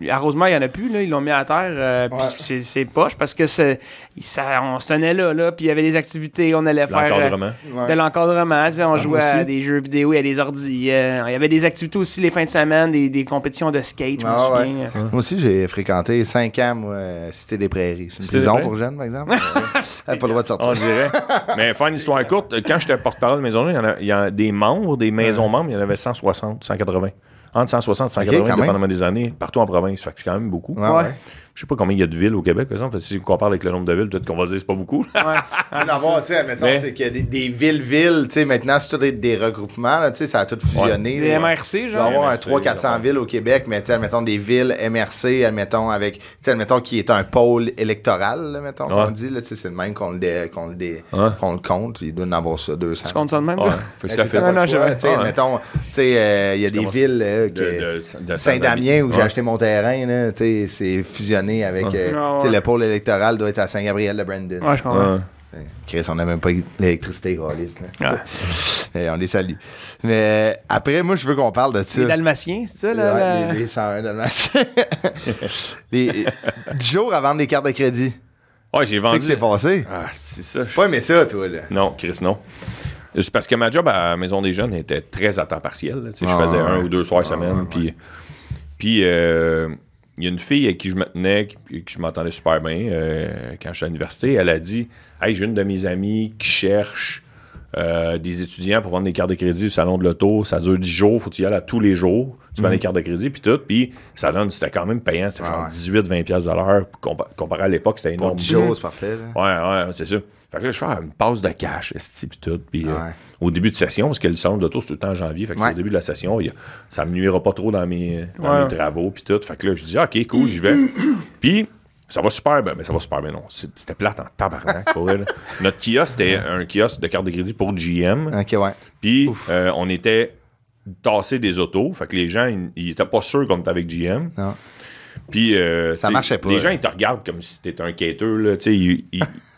à Rosemère, il n'y en a plus. Là. Ils l'ont mis à terre. Puis c'est poche parce que on se tenait là. Puis il y avait des activités. On allait faire de l'encadrement. On jouait à des jeux vidéo et à des ordis. Il y avait des activités aussi les fins de semaine, des compétitions de skate. Je me souviens. Moi aussi, j'ai fréquenté 5 ans, moi, Cité des Prairies. C'est une prison pour jeunes, par exemple. Pas le droit de sortir. On dirait. Mais faire une histoire courte, quand j'étais porte-parole de Maison Jeune, il y a des membres, des maisons membres, il y en avait 160, 180. Entre 160 et 180, dépendamment des années, partout en province. Fait que c'est quand même beaucoup. Je sais pas combien il y a de villes au Québec, par exemple. Si on compare avec le nombre de villes, peut-être qu'on va dire que c'est pas beaucoup. C'est qu'il y a des villes-villes, tu sais, maintenant, c'est tout des regroupements, là, tu sais, ça a tout fusionné. Des MRC, genre. Il va y avoir 300-400 villes au Québec, mais tu sais, admettons des villes MRC, admettons, avec, tu sais, admettons, qui est un pôle électoral, là, mettons, on dit, là, tu sais, c'est le même qu'on le compte. Il doit en avoir ça, 200. Tu comptes ça de même, Fait que ça fait. Mettons, tu sais, il y a des villes, Saint-Damien, où j'ai acheté mon terrain, là, tu sais, c'est fusionné avec le pôle électoral doit être à Saint-Gabriel de Brandon. Ouais, je comprends. Chris, on n'a même pas l'électricité, on les salue. Mais après, moi, je veux qu'on parle de ça. Les Dalmatiens, c'est ça? Là, les 101 Dalmatiens. 10 jours à vendre des cartes de crédit. Ouais, j'ai vendu. C'est que c'est passé. Ah, c'est ça. Pas aimé ça, toi, là. Non, Chris, non. C'est parce que ma job à la Maison des jeunes était très à temps partiel. Je faisais 1 ou 2 soirs semaine. Puis il y a une fille avec qui je me tenais, que je m'entendais super bien quand j'étais à l'université. Elle a dit, hey, j'ai une de mes amies qui cherche des étudiants pour vendre des cartes de crédit au salon de l'auto. Ça dure 10 jours, faut que tu y aller à tous les jours. Tu vends des cartes de crédit, puis tout. Puis ça donne, c'était quand même payant. C'était genre 18-20$ de l'heure. Comparé à l'époque, c'était énorme. Pour 10 jours, c'est parfait. Ouais, c'est ça. Fait que là, je fais une passe de cash, puis tout. Puis au début de session, parce que le salon de l'auto, c'est tout le temps en janvier. Fait que c'est au début de la session, ça me nuira pas trop dans mes travaux, puis tout. Fait que là, je dis, OK, cool, j'y vais. Puis ça va super bien. Mais ça va super bien, non. C'était plate en tabarnak pour elle. Notre kiosque, c'était un kiosque de carte de crédit pour GM. OK, ouais. Puis on était tassés des autos. Fait que les gens, ils étaient pas sûrs qu'on était avec GM. Non. Puis ça marchait pas. Les gens, ils te regardent comme si t'étais un cater, là.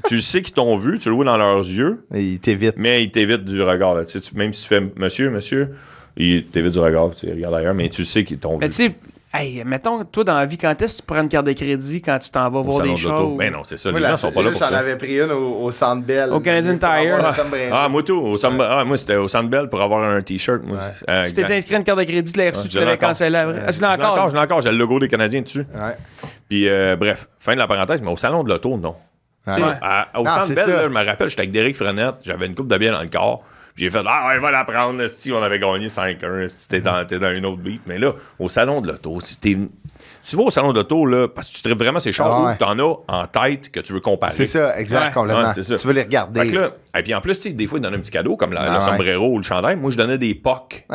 Tu sais qu'ils t'ont vu, tu le vois dans leurs yeux. Ils t'évitent. Mais ils t'évitent du regard, là. Même si tu fais monsieur, ils t'évitent du regard, tu regardes ailleurs, mais tu sais qu'ils t'ont vu. Tu sais, Hey, mettons, toi, dans la vie, quand est-ce que tu prends une carte de crédit quand tu t'en vas voir des shows? Ben non, c'est ça. Moi, Les gens sont pas là pour j'en ça. avais pris une au Centre Bell. Au Canadian Tire. Moi, tout. Moi, c'était au Centre Bell pour avoir un T-shirt. Moi. Si t'étais inscrit à une carte de crédit, tu l'as reçu, tu l'avais cancellé après. Ah, tu l'as encore? Je l'ai encore. J'ai le logo des Canadiens dessus. Ouais. Puis, bref, fin de la parenthèse, mais au salon de l'auto, non. Tu sais, Ouais. au Non, Centre c'est Bell, ça. là, je me rappelle, j'étais avec Derek Frenette, j'avais une coupe de bière dans le corps. J'ai fait, ouais, va la prendre, si on avait gagné 5-1, si t'es dans une autre beat. Mais là, au salon de l'auto, si tu vas au salon de l'auto, là, parce que tu traites vraiment ces chars que t'en as en tête que tu veux comparer. C'est ça, exact, complètement. c'est ça. Tu veux les regarder. Fait que là, et puis en plus, tu sais, des fois, ils donnent un petit cadeau, comme le ouais. sombrero ou le chandail. Moi, je donnais des POC.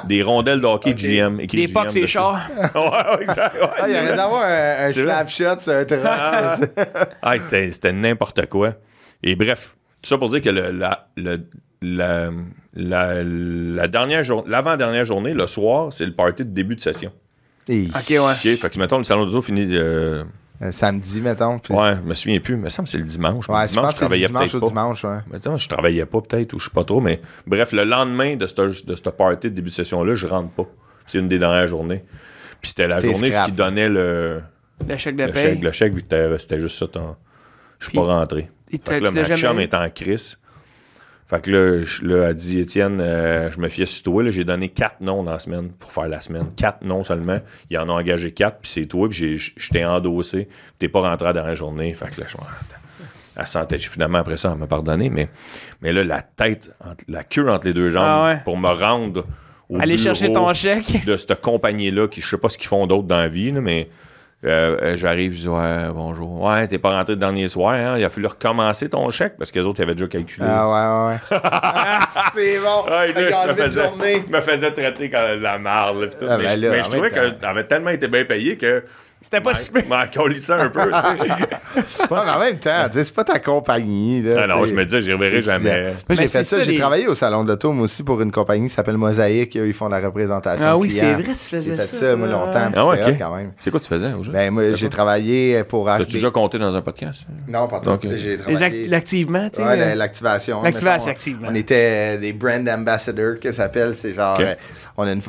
Des rondelles de hockey GM. Des POC, c'est chars. Ouais, exact. Ouais, Il y aurait d'avoir un C'est slap shot sur un truc. c'était n'importe quoi. Et bref, tout ça pour dire que l'avant-dernière journée, le soir, c'est le party de début de session. OK, ouais. OK, fait que, mettons, le salon d'auto finit... Samedi, mettons. Puis... Ouais, je me souviens plus. Mais ça me semble que c'est le dimanche. Ouais, Le je dimanche, pense que c'est le dimanche peut-être ou pas. dimanche, ouais. Mais attends, je travaillais pas peut-être ou je sais pas trop, mais bref, le lendemain de ce party de début de session-là, je rentre pas. C'est une des dernières journées. Puis c'était la journée scrap. qui donnait le Le chèque de paye. le chèque, vu que c'était juste ça. Je suis pas rentré. Fait que là, tu l'as ma chum jamais eu? est en crise. Fait que là, elle a dit, Étienne, je me fiais sur toi. Là, j'ai donné 4 noms dans la semaine pour faire la semaine. 4 noms seulement. Ils en ont engagé 4, puis c'est toi, puis je t'ai endossé. Puis t'es pas rentré à la dernière journée. Fait que là, elle sentait. Finalement, après ça, elle m'a pardonné. Mais là, la queue entre les deux jambes pour me rendre au Aller chercher bureau ton chèque. de cette compagnie-là, qui je sais pas ce qu'ils font d'autre dans la vie, là, mais... j'arrive, je dis ouais, bonjour. Ouais, t'es pas rentré le dernier soir, hein? Il a fallu recommencer ton chèque parce que les autres ils avaient déjà calculé. Ah ouais. C'est bon. Ouais, là, Journée. je me faisais traiter comme de la marde. Là, pis tout. Ah, mais ben là, mais je en trouvais même temps. qu'elle avait tellement été bien payée que C'était pas si pire. m'en colissais un peu. Tu sais. Non, mais en même temps, tu sais, c'est pas ta compagnie. Là, Ah non, tu sais. je me disais, j'y reverrai jamais. Moi, Mais j'ai c'est fait ça. ça, J'ai les- travaillé au salon de l'auto, moi aussi, pour une compagnie qui s'appelle Mosaïque. Ils font la représentation. Ah oui, client. c'est vrai, tu faisais J'ai fait ça, ça, moi, toi. longtemps. Ah ouais, C'était ok. hot, quand même. C'est quoi tu faisais au jeu? Ben, moi, j'ai travaillé pour T'as-tu RB. déjà compté dans un podcast? Non, pas Donc, tout. J'ai Les travaillé. l'activement, tu sais. Ouais, l'activation. L'activation, Mettons, activement. On était des brand ambassadors, que ça s'appelle. C'est genre, Ok.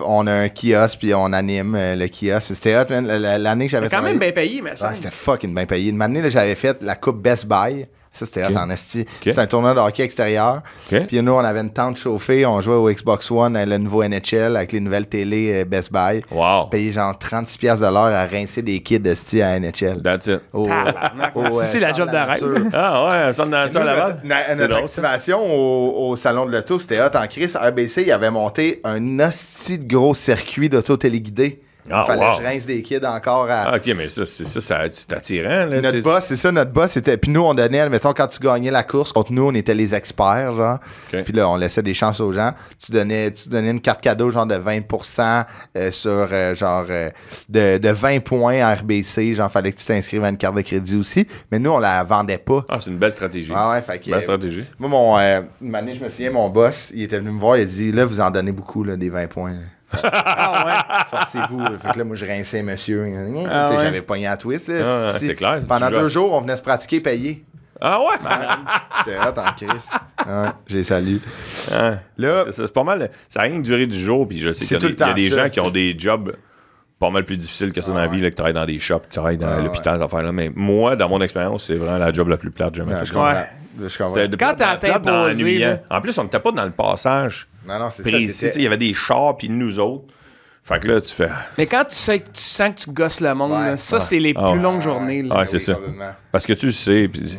on a un kiosque, puis on anime le kiosque. C'était hot, man. L'année que j'avais Quand même travaillé. bien payé, mais ça. Ouais, c'était fucking bien payé. Une année, là, j'avais fait la coupe Best Buy. Ça, c'était hot en esti. Ok. C'était un tournoi de hockey extérieur. Ok. Puis nous, on avait une tente chauffée. On jouait au Xbox One, le nouveau NHL, avec les nouvelles télé Best Buy. Wow. Payé genre 36$ de l'heure à rincer des kids esti à NHL. That's it. Tabarnak. C'est la centre job de rêve. nature. Ah ouais, ça dans ça à Laval. C'est Notre drôle, ça. activation au salon de l'auto, c'était hot en crise. RBC, il avait monté un hostie de gros circuit d'auto-téléguidé. Ah, Fallait wow. que je rince des kids encore à... Ah, ok, mais ça, c'est attirant. Là, Notre boss, c'est ça, notre boss, c'était... Puis nous, on donnait, admettons, quand tu gagnais la course, contre nous, on était les experts, genre. Ok. Puis là, on laissait des chances aux gens. Tu donnais une carte cadeau, genre, de 20% de 20 points à RBC. Genre, fallait que tu t'inscrives à une carte de crédit aussi. Mais nous, on la vendait pas. Ah, c'est une belle stratégie. Ah ouais, fait que... Belle stratégie. Moi, une année, je me souviens, mon boss, il était venu me voir, il a dit, là, vous en donnez beaucoup, là, des 20 points. Là. Ah ouais. Forcez-vous. Là. Fait que là, moi, je rinçais monsieur. Ah Tu sais, ouais. J'avais pogné à twist. Là, Ah, si- c'est clair, c'est Pendant toujours- 2 jours, on venait se pratiquer payé. Ah ouais? C'était hot en crise. Ouais, j'ai salué. Ah, Là, c'est pas mal. Ça a rien que duré du jour, puis je sais C'est qu'il y a tout le des temps ça, gens qui ça. ont des jobs pas mal plus difficiles que ça dans la vie, là, qui travaillent dans des shops, qui travaillent dans l'hôpital, ces affaires-là. Mais moi, dans mon expérience, c'est vraiment la job la plus plate que j'ai jamais non, faite. je comprends. Ouais. Je comprends. C'était Quand t'as plate dans imposé, l'ennuyant. là. En plus, on n'était pas dans le passage Non, c'est précis. ça. Tu sais, il y avait des chars, puis nous autres. Fait que là, tu fais... Mais quand tu sens que tu gosses le monde, Ouais. là, ça, c'est les Ah plus ouais. longues journées. Là. Ouais, c'est ça. Parce que tu le sais, puis...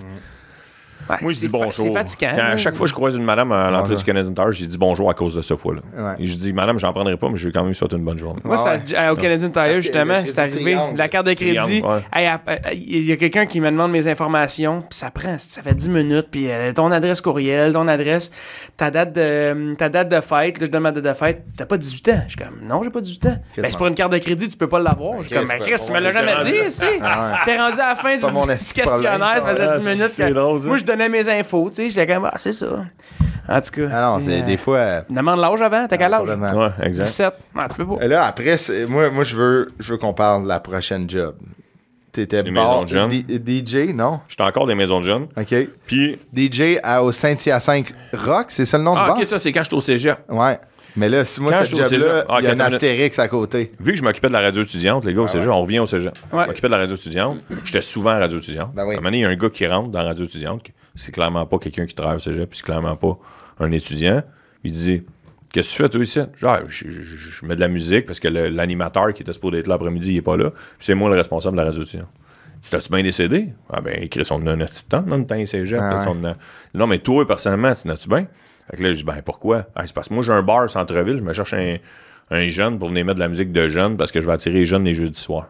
Ouais, Moi, je c'est dis bonjour. C'est fatigant. Quand, à chaque fois que je croise une madame à l'entrée Ouais. du Canadian Tire, j'ai dit bonjour à cause de ce fois-là. Ouais. Et je dis, madame, j'en prendrai pas, mais je vais quand même souhaiter une bonne journée. Moi, ça, au Canadian Tire, justement, le c'est crédit arrivé. triangle. La carte de crédit. Triangle, ouais. Hey, il y a quelqu'un qui me demande mes informations, puis ça prend, ça fait 10 minutes, puis ton adresse courriel, ton adresse, ta date de fête, là, je donne ma date de fête, t'as pas 18 ans. Je suis comme, non, j'ai pas 18 ans. Ben, c'est pour une carte de crédit, tu peux pas l'avoir. Je suis comme, Chris, mais Chris, tu me l'as c'est jamais rendu- dit, ici. T'es rendu à la fin Pas mon du esti questionnaire, ça problème. faisait 10 minutes. c'est que- drôle, ça. Moi, je donnais mes infos, tu sais, j'étais comme, ah, c'est ça. En tout cas. Ah non, c'est des fois. Demande l'âge avant, t'as quel âge? Complètement. Ouais, exact. 17. Ah, tu peux pas. Et là, après, moi je veux qu'on parle de la prochaine job. T'étais Les maisons de jeunes. DJ, non? J'étais encore des maisons de jeunes. OK. Puis, DJ au Saint-Hyacinthe Rock, c'est ça le nom du ah, bar? ok, ça, c'est quand j'étais au cégep. Ouais. Mais là, si moi, Quand ce j'étais au cégep- job-là, Ah, il y a un 4 minutes. astérix à côté. Vu que je m'occupais de la radio étudiante, les gars, au cégep, on revient au cégep. Ouais. Je m'occupais de la radio étudiante. J'étais souvent à la radio étudiante. Ben oui. À un moment donné, il y a un gars qui rentre dans la radio étudiante. C'est clairement pas quelqu'un qui travaille au cégep, puis c'est clairement pas un étudiant. Il dit qu'est-ce que tu fais, toi, ici? Genre, je mets de la musique parce que l'animateur qui était supposé être là l'après-midi, il est pas là. Puis c'est moi le responsable de la radio étudiante. Tu t'as-tu bien décédé? Ah ben, écrit son nom assistant dans le temps cégep. Non, mais toi, personnellement, tu n'as-tu bien? Fait que là, je dis, ben pourquoi? Ah, c'est parce que moi, j'ai un bar au centre-ville, je me cherche un jeune pour venir mettre de la musique de jeunes parce que je vais attirer les jeunes les jeudis soirs.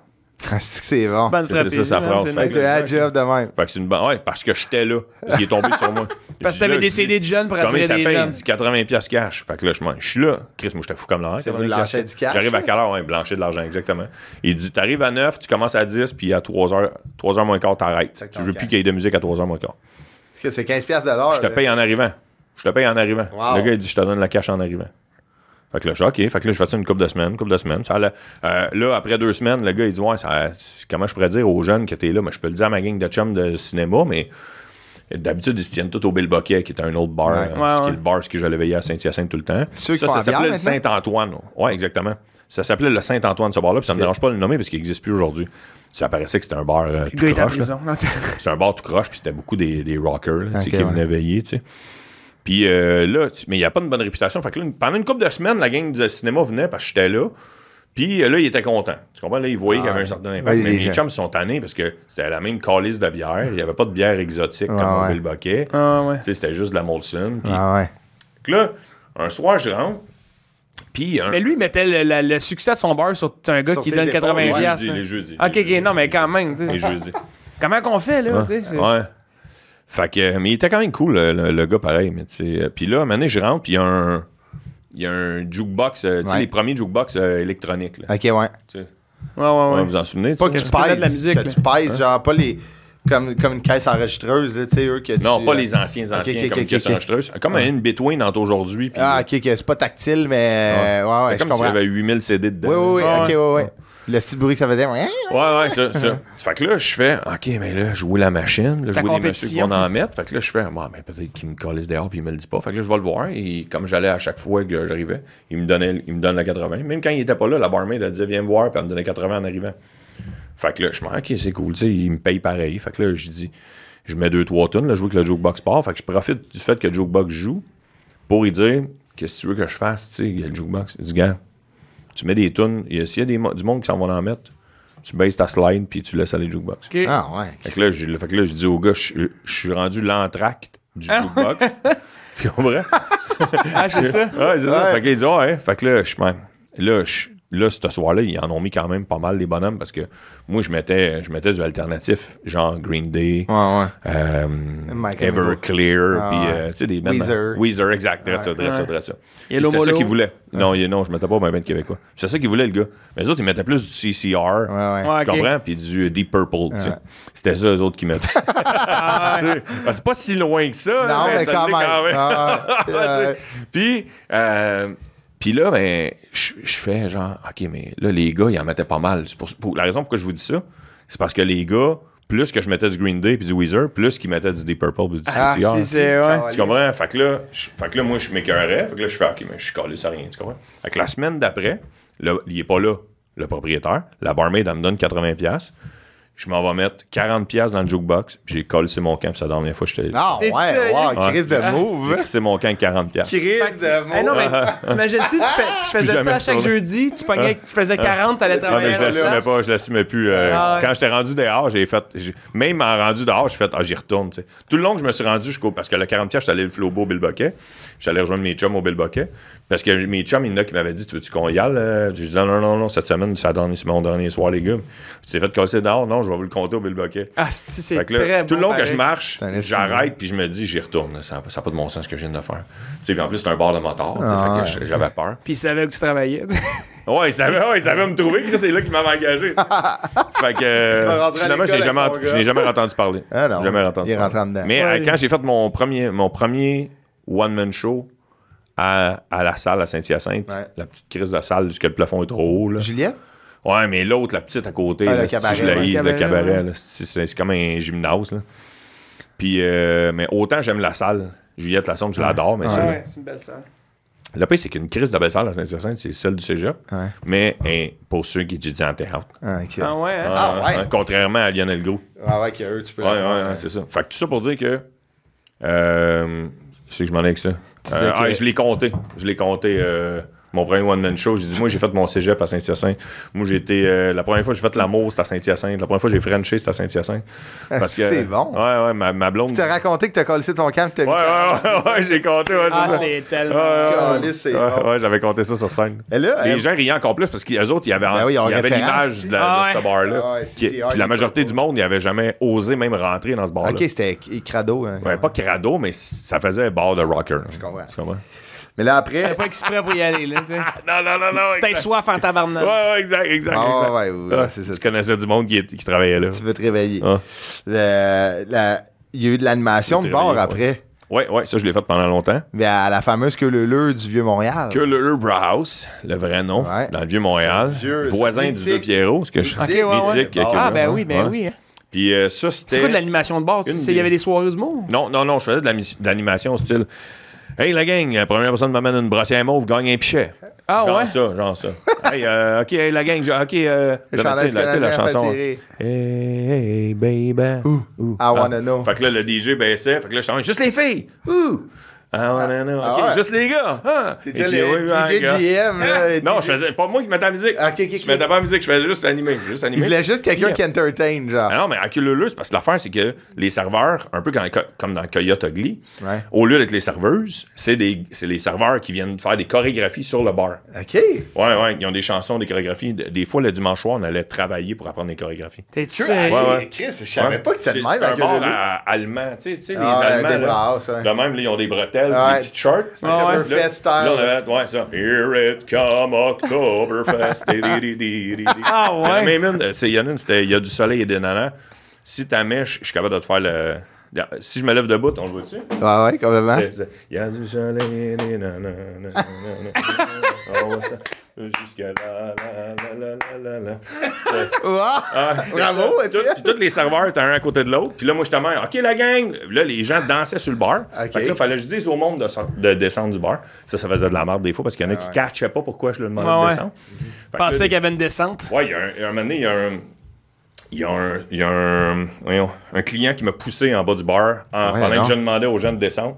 C'est bon. Bonne C'est ça, stratégie. sa hein, phrase. c'est Fait nice. C'est un job de même. Fait que c'est une bonne. Ouais, parce que j'étais là. Il est tombé sur moi. Parce que t'avais des CD de jeunes pour Combien attirer ça des paye? jeunes. Il dit 80$ cash. Fait que là, je suis là. Chris, moi, j'étais fou comme l'air. C'est vous blanchir du cash. J'arrive à quelle heure? Ouais, blanchir de l'argent, exactement. Il dit, t'arrives à 9, tu commences à 10, puis à 3h moins quart, t'arrêtes. C'est que Tu veux ton plus qu'il y ait de musique à 3h moins quart. C'est 15$ de l'heure. Je te paye en arrivant. Wow. Le gars, il dit, je te donne le cash en arrivant. Fait que là, je dis, OK. Fait que là, je fais ça une couple de semaines. Ça allait, là, après 2 semaines, le gars, il dit, ouais, comment je pourrais dire aux jeunes que t'es là? Mais je peux le dire à ma gang de chums de cinéma, mais d'habitude, ils se tiennent tous au Bill Bucket, qui est un autre bar. Ouais. Qui est le bar que j'allais veiller à Saint-Hyacinthe tout le temps. Ceux qui Ça font la s'appelait bière le maintenant? Saint-Antoine. Ouais, exactement. Ça s'appelait le Saint-Antoine, ce bar-là, puis ça me dérange pas de le nommer parce qu'il n'existe plus aujourd'hui. Ça paraissait que c'était un bar Le tout gars est en croche. là. prison. Non, C'était un bar tout croche, puis c'était beaucoup des rockers là, tu sais, Ok, qui ouais. venaient veiller, tu sais. Puis là, mais il n'y a pas une bonne réputation. Fait que là, pendant une couple de semaines, la gang de cinéma venait parce que j'étais là. Puis là, il était content. Tu comprends? Là, il voyait qu'il y avait un certain impact. Ouais, mais les mes gens. chums sont tannés parce que c'était la même calice de bière. Il n'y avait pas de bière exotique comme au ouais. Bill Bucket. Ah ouais. Tu sais, c'était juste de la Molson. Puis Ah ouais. fait que là, un soir, je rentre. Puis Mais lui, il mettait le succès de son bar sur un gars Sur qui tes donne épaules, 80 ouais. piastres. les jeudis. Ok, non, mais quand même. tu sais. Les jeudis. Comment qu'on fait, là? tu sais, c'est- Ouais. Fait que, mais il était quand même cool, le gars, pareil. Mais tu sais, puis là, maintenant, je rentre, puis il y a un jukebox, tu sais, Ouais. les premiers jukebox électroniques. Là, Ok, ouais. tu sais. Ouais, ouais. Ouais, vous en souvenez? Pas tu que sais? tu peux mettre pèses. de la musique, Que là. tu pèses, genre, pas les. Comme une caisse enregistreuse, là, tu sais, eux, que tu. Non, pas les anciens, ok, comme ok, caisse ok. enregistreuse. Comme une Between entre aujourd'hui. Puis Ah, ok, ok. C'est pas tactile, mais. Ouais, ouais, c'était je comme s'il y comprends. avait 8000 CD dedans. Oui, oui, oui. Ah, Ok, ouais. ouais, ouais. Le petit bruit que ça faisait. Ouais. Ouais, ça. Fait que là, je fais, OK, mais là, je vois la machine, là, je La vois des messieurs compétition. qu'on en mettre. Fait que là, je fais, bon, ben, peut-être qu'il me calisse dehors puis il me le dit pas. Fait que là, je vais le voir. Et comme j'allais à chaque fois que j'arrivais, il me donne la 80. Même quand il était pas là, la barmaid, elle disait, viens me voir, puis elle me donnait 80 en arrivant. Fait que là, je me dis, OK, c'est cool, tu sais, il me paye pareil. Fait que là, je dis, je mets 2-3 tonnes, là, je vois que le jukebox part. Fait que je profite du fait que le jukebox joue pour lui dire, qu'est-ce que tu veux que je fasse, tu sais, il y a le jukebox. Il dit, gars, tu mets des tunes, s'il y a du monde qui s'en va en mettre, tu baisses ta slide puis tu laisses aller le jukebox. Ok. Ah, ouais. Fait que là, je dis au gars, je suis rendu l'entracte du jukebox. Tu comprends? Ah, c'est ça. Ouais, c'est ça. Ouais. Fait qu'il dit, ouais. Fait que là, là, ce soir-là, ils en ont mis quand même pas mal, les bonhommes, parce que moi, je mettais du alternatif, genre Green Day, Ouais, ouais. My Chemical. Everclear, Ah, puis, ouais. tu sais, des Weezer. exact. Dresse ça. Yellow C'était ça Molo. qu'ils voulaient. Non, je mettais pas ben québécois. C'est ça qu'ils voulaient, le gars. Mais les autres, ils mettaient plus du CCR. Ouais, ouais. Ouais, Tu ok. comprends? Puis du Deep Purple, tu sais. Ouais. C'était ça, eux autres, qui mettaient. Ah, ouais. Ben, c'est pas si loin que ça. Non, mais ça quand l'est même. Ah, ouais. Ouais, tu sais. Puis là, ben, je fais genre, OK, mais là, les gars, ils en mettaient pas mal. C'est pour la raison pourquoi je vous dis ça, c'est parce que les gars, plus que je mettais du Green Day puis du Weezer, plus qu'ils mettaient du Deep Purple puis du Ah, CCR. si, c'est- ouais. Tu comprends? Fait que là, moi, je m'écœurais. Fait que là, je fais, OK, mais je suis calé, ça rien. Tu comprends? Fait que la semaine d'après, là, il est pas là, le propriétaire. La barmaid, elle me donne 80$. Je m'en vais mettre 40$ dans le jukebox. Puis j'ai collé mon camp. C'est la dernière fois que j'étais. Ah, T'es ouais, sérieux? wow, crise de move. C'est mon camp 40$. Crise de move. Hey, non, mais t'imagines-tu, tu faisais Jamais ça à chaque retourné. jeudi, tu faisais 40, t'allais Non, travailler mais à la place. je l'assumais plus. Ah ouais. Quand j'étais rendu dehors, même en rendu dehors, j'ai fait, j'y retourne, tu sais. Tout le long que je me suis rendu, parce que le 40$, j'étais allé le flobo au Bill Bucket. J'allais rejoindre mes chums au Bill Bucket. Parce que mes chums, il y en a qui m'avaient dit, tu veux-tu qu'on y aille? Je dis, non, cette semaine, c'est mon dernier soir, les gars. Tu t'es fait casser dehors? Non, je vais vous le compter au Bill Bucket. Ah, c'est Fait que là, très tout bon, le long que pareil. je marche, C'est un estime. j'arrête puis je me dis, j'y retourne. Ça n'a pas de bon sens ce que je viens de faire. Tu sais, puis en plus, c'est un bar de moteur. Tu sais, Ah, fait que j'avais peur. Puis il savait où tu travaillais. Ouais, il savait me trouver. Chris, c'est là qu'il m'avait engagé. Fait que va rentrer à finalement, l'école avec son je n'ai jamais entendu parler. Ah non, Jamais entendu il est parler. rentré en dedans. Mais Ouais. quand j'ai fait mon premier one-man show à la salle à Saint-Hyacinthe, Ouais. la petite crise de salle, puisque le plafond est trop haut. Là. Juliette? Ouais, mais l'autre, la petite à côté, Ah, là, le si cabaret, je la ouais. hisse, le Cabaret, cabaret, ouais. là, c'est comme un gymnase. Là. Puis, mais autant j'aime la salle. Juliette Lassonde, je l'adore, mais Ah c'est ouais, c'est une belle salle. Le pire, c'est qu'une crise de belle salle à Saint-Hyacinthe, c'est celle du cégep. Ouais. Mais pour ceux qui étudient en théâtre. Ah, OK. Ah ouais, hein? Contrairement à Lionel Gros. Ah ouais, qu'eux, tu peux... Ouais, c'est ça. Fait que tout ça pour dire que... je sais que je m'en ai avec ça. Je l'ai compté. Mon premier one-man show, j'ai dit, moi, j'ai fait mon cégep à Saint-Hyacinthe. Moi, j'ai été... la première fois que j'ai fait l'amour, c'était à Saint-Hyacinthe. La première fois que j'ai frenché, c'était à Saint-Hyacinthe. Parce que, c'est bon. Ouais, ma blonde... Tu t'as raconté que t'as collé ton camp, que t'as Ouais, j'ai compté. Ouais, Ah, ça. c'est tellement... Ouais, j'avais compté ça sur scène. Et là, Les gens riaient encore plus parce qu'eux autres, il y avait l'image de ce bar-là. Puis la majorité du monde, ils n'avaient jamais osé même rentrer dans ce bar-là. OK, c'était crado. Hein, Ouais, pas crado, mais ça faisait bar de rocker. Je comprends. Tu comprends? Mais là, après... J'avais pas exprès pour y aller, là, tu sais. Non. Peut-être soif en tabarnak. Ouais, exact. Ouais, c'est ça. Tu connaissais du monde qui travaillait là. Tu veux te réveiller. Ah. Il y a eu de l'animation de bar après. Ouais, ça, je l'ai fait pendant longtemps. Mais à la fameuse Queue Leu du Vieux-Montréal. Queue Leu Browhouse, le vrai nom, dans le Vieux-Montréal. Voisin du Vieux Pierrot, ce que je Mythique. mythique. Ah, ben oui. Hein. Puis ça, c'était... C'est quoi de l'animation de bar? Tu sais, il y avait des soirées du monde? Non, je faisais de l'animation style... Hey, la gang, la première personne m'amène une brossière mauve, gagne un pichet. Ah, genre ouais? Genre ça. Hey, OK, hey, la gang, OK, tu sais, la chanson. Hey, baby. I wanna know. Fait que là, le DJ baissait. Fait que là, je t'en juste les filles. I wanna know. OK, ouais. juste les gars. C'était le DJ GM, là. Non, je faisais pas moi qui mettais la musique. OK. Je mettais pas la musique, je faisais juste animer. Il voulait juste quelqu'un qui entertain, genre. Ah non, mais à Cululus, c'est parce que l'affaire, c'est que les serveurs, un peu comme dans Coyote Ugly, Ouais. au lieu d'être les serveuses, c'est les serveurs qui viennent faire des chorégraphies sur le bar. OK. Ouais, ils ont des chansons, des chorégraphies. Des fois, le dimanche soir, on allait travailler pour apprendre des chorégraphies. T'es-tu Ouais, sérieux? Chris, je savais pas que c'était le même C'est à un Queue bar Leu. allemand. Tu sais, les Ah, Allemands, des là, brasses, ouais. de même, là, ils ont des bretelles, Ouais. des petites shorts. Ouais. Oktoberfest style. Là, on avait, ouais, ça. Here it come, Oktoberfest. Ah, ouais. Il y en a une, c'était il y a du soleil et des nanas. Si ta mèche, je suis capable de te faire le. Si je me lève debout, on le voit dessus? Ouais, complètement. Il y a du soleil et des nanas. On voit ça. Jusqu'à là. Bravo, Étienne. Puis tous les serveurs étaient un à côté de l'autre. Puis là, moi, je te mets, OK, la gang. Là, les gens dansaient sur le bar. OK. Fait que là, il fallait que je dise au monde de descendre du bar. Ça faisait de la merde des fois parce qu'il y en a qui ne catchaient pas pourquoi je leur demandais de descendre. Je pensais qu'il y avait une descente. Ouais, il y a un moment donné, il y a un client qui m'a poussé en bas du bar pendant que je demandais aux gens de descendre.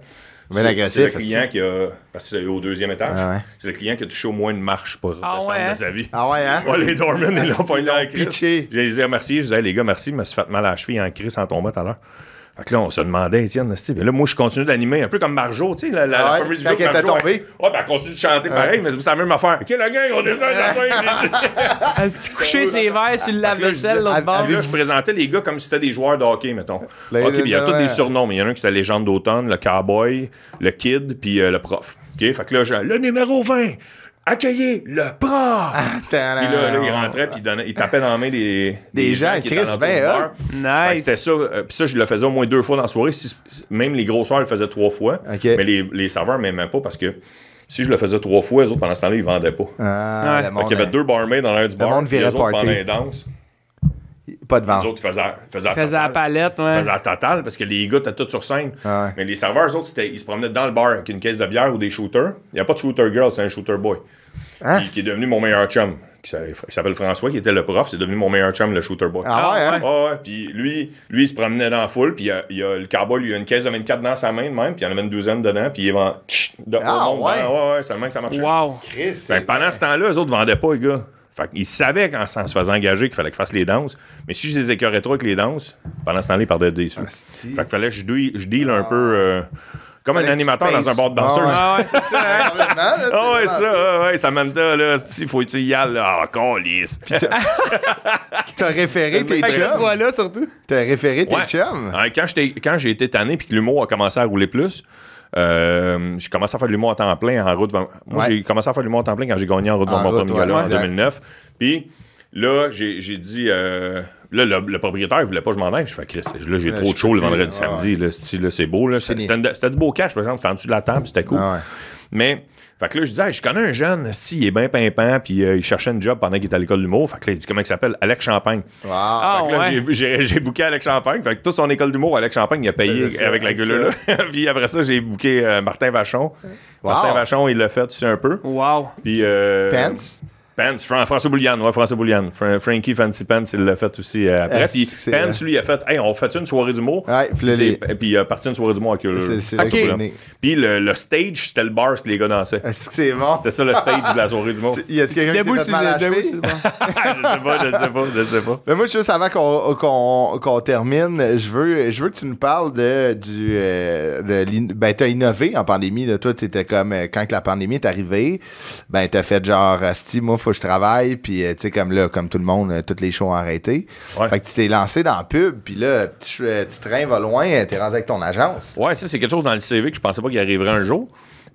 Bien C'est agressif, le client qui a... Parce que c'est au deuxième étage. Ah ouais. C'est le client qui a touché au moins une marche pour descendre ouais, hein? de sa vie. Ah ouais, hein? Ouais, les doormen, ils l'ont pas eu la crise. pitché. J'ai dit remercié. Je disais, les gars, merci. Je me suis fait mal à la cheville en crise en tombant tout à l'heure. Fait que là, on se demandait, Étienne, mais là, moi, je continue d'animer un peu comme Marjo, tu sais, la ouais, fameuse quand vidéo elle était Marjo, tombée. ouais, ben, elle continue de chanter pareil, mais c'est la même affaire. OK, la gang, on descend de la scène. Elle s'est couchée ses verres sur le lave-vaisselle, l'autre bord. Là, je présentais les gars comme si c'était des joueurs de hockey, mettons. Là, OK, puis il y a tous ouais. des surnoms, mais il y en a un qui c'était Légende d'automne, le cowboy, le kid, puis le prof. OK, fait que là, le numéro 20, accueillez le prof. Puis là, il rentrait, puis il tapait dans la main des gens, qui étaient Chris, dans ben, le bar. Nice. Fait que c'était ça. Puis ça, je le faisais au moins 2 fois dans la soirée. Même les gros soirs, je le faisais 3 fois. OK. Mais les serveurs m'aimaient pas parce que si je le faisais 3 fois, les autres, pendant ce temps-là, ils vendaient pas. Ah, Ouais. le Fait monde, qu'il y avait 2 barmaids dans l'air du bar. monde puis les virait autres, party. pendant les danses, pas de les vente. autres, ils faisaient Faisait la palette, ouais. à total parce que les gars étaient tous sur scène. Ah ouais. Mais les serveurs, eux autres, ils se promenaient dans le bar avec une caisse de bière ou des shooters. Il n'y a pas de shooter girl, c'est un shooter boy. Hein? Qui est devenu mon meilleur chum. Qui s'appelle François, qui était le prof. C'est devenu mon meilleur chum, le shooter boy. Ah ouais, hein? Ouais. Puis lui, il se promenait dans la foule. Puis il y a le cowboy, lui, il a une caisse de 24 dans sa main de même. Puis il y en avait une douzaine dedans. Puis il vend. Ah, ouais? Ouais, c'est le même que ça marchait. Wow. Chris, Fait que pendant ce temps-là, eux autres vendaient pas, les gars. Fait qu'ils savaient quand ça se faisait engager qu'il fallait qu'ils fassent les danses. Mais si je les écœurais trop avec les danses, pendant ce temps-là, ils perdaient des sous. Asti. Fait qu'il fallait que je deal un peu comme un Fallait que animateur tu dans un bar de pèses. danseuse. Ah ouais, c'est ça, hein? Complètement, là, c'est Ah ouais, vraiment ça, Samantha, là, il faut que tu y ailles, là, encore lisse. T'as référé tes Fait que ce chums. soit là, surtout. T'as référé tes Ouais. chums. Ouais, quand j'ai été tanné puis que l'humour a commencé à rouler plus, j'ai commencé à faire de l'humour à temps plein en route. Moi, Ouais. j'ai commencé à faire de l'humour à temps plein quand j'ai gagné en route vers En mon route, premier ouais, gala en exact. 2009. Puis là, j'ai dit... là, le propriétaire, il voulait pas que je m'en aille. Je fais, Chris, là, j'ai trop de show le vendredi, samedi. Là, c'est beau. Là. C'était du beau cash, par exemple. C'était en dessous de la table, c'était cool. Ah ouais. Mais Fait que là, je disais, hey, je connais un jeune, si, il est bien pimpant, puis il cherchait un job pendant qu'il était à l'école d'humour. Fait que là, il dit comment il s'appelle? Alex Champagne. Wow. Fait que là, j'ai booké Alex Champagne. Fait que toute son école d'humour, Alex Champagne, il a payé avec la gueule là. Puis après ça, j'ai booké Martin Vachon. Wow. Martin Vachon, il l'a fait aussi un peu. Wow. Puis Pence, François Bouliane, François Bouliane. Frankie Fancy Pence, il l'a fait aussi après. Puis Pence, lui, il a fait, hey, on fait une soirée d'humour. Ouais, puis il a parti une soirée d'humour avec eux. C'est là qu'il est né. Puis le stage, c'était le bar que les gars dansaient. Est-ce que c'est bon? C'est ça le stage de la soirée d'humour. Y a-t-il quelqu'un qui s'est fait mal à la cheville? Je sais pas. Mais moi, juste avant qu'on termine, je veux que tu nous parles ben, t'as innové en pandémie, là. Toi, t'étais comme, quand la pandémie est arrivée, ben, t'as fait genre, Asti, moi, faut que je travaille, puis, tu sais, comme là, comme tout le monde, toutes les shows ont arrêté. Ouais. Fait que tu t'es lancé dans la pub, puis là, petit train va loin, t'es rendu avec ton agence. Ouais, ça, c'est quelque chose dans le CV que je pensais pas qu'il arriverait un jour.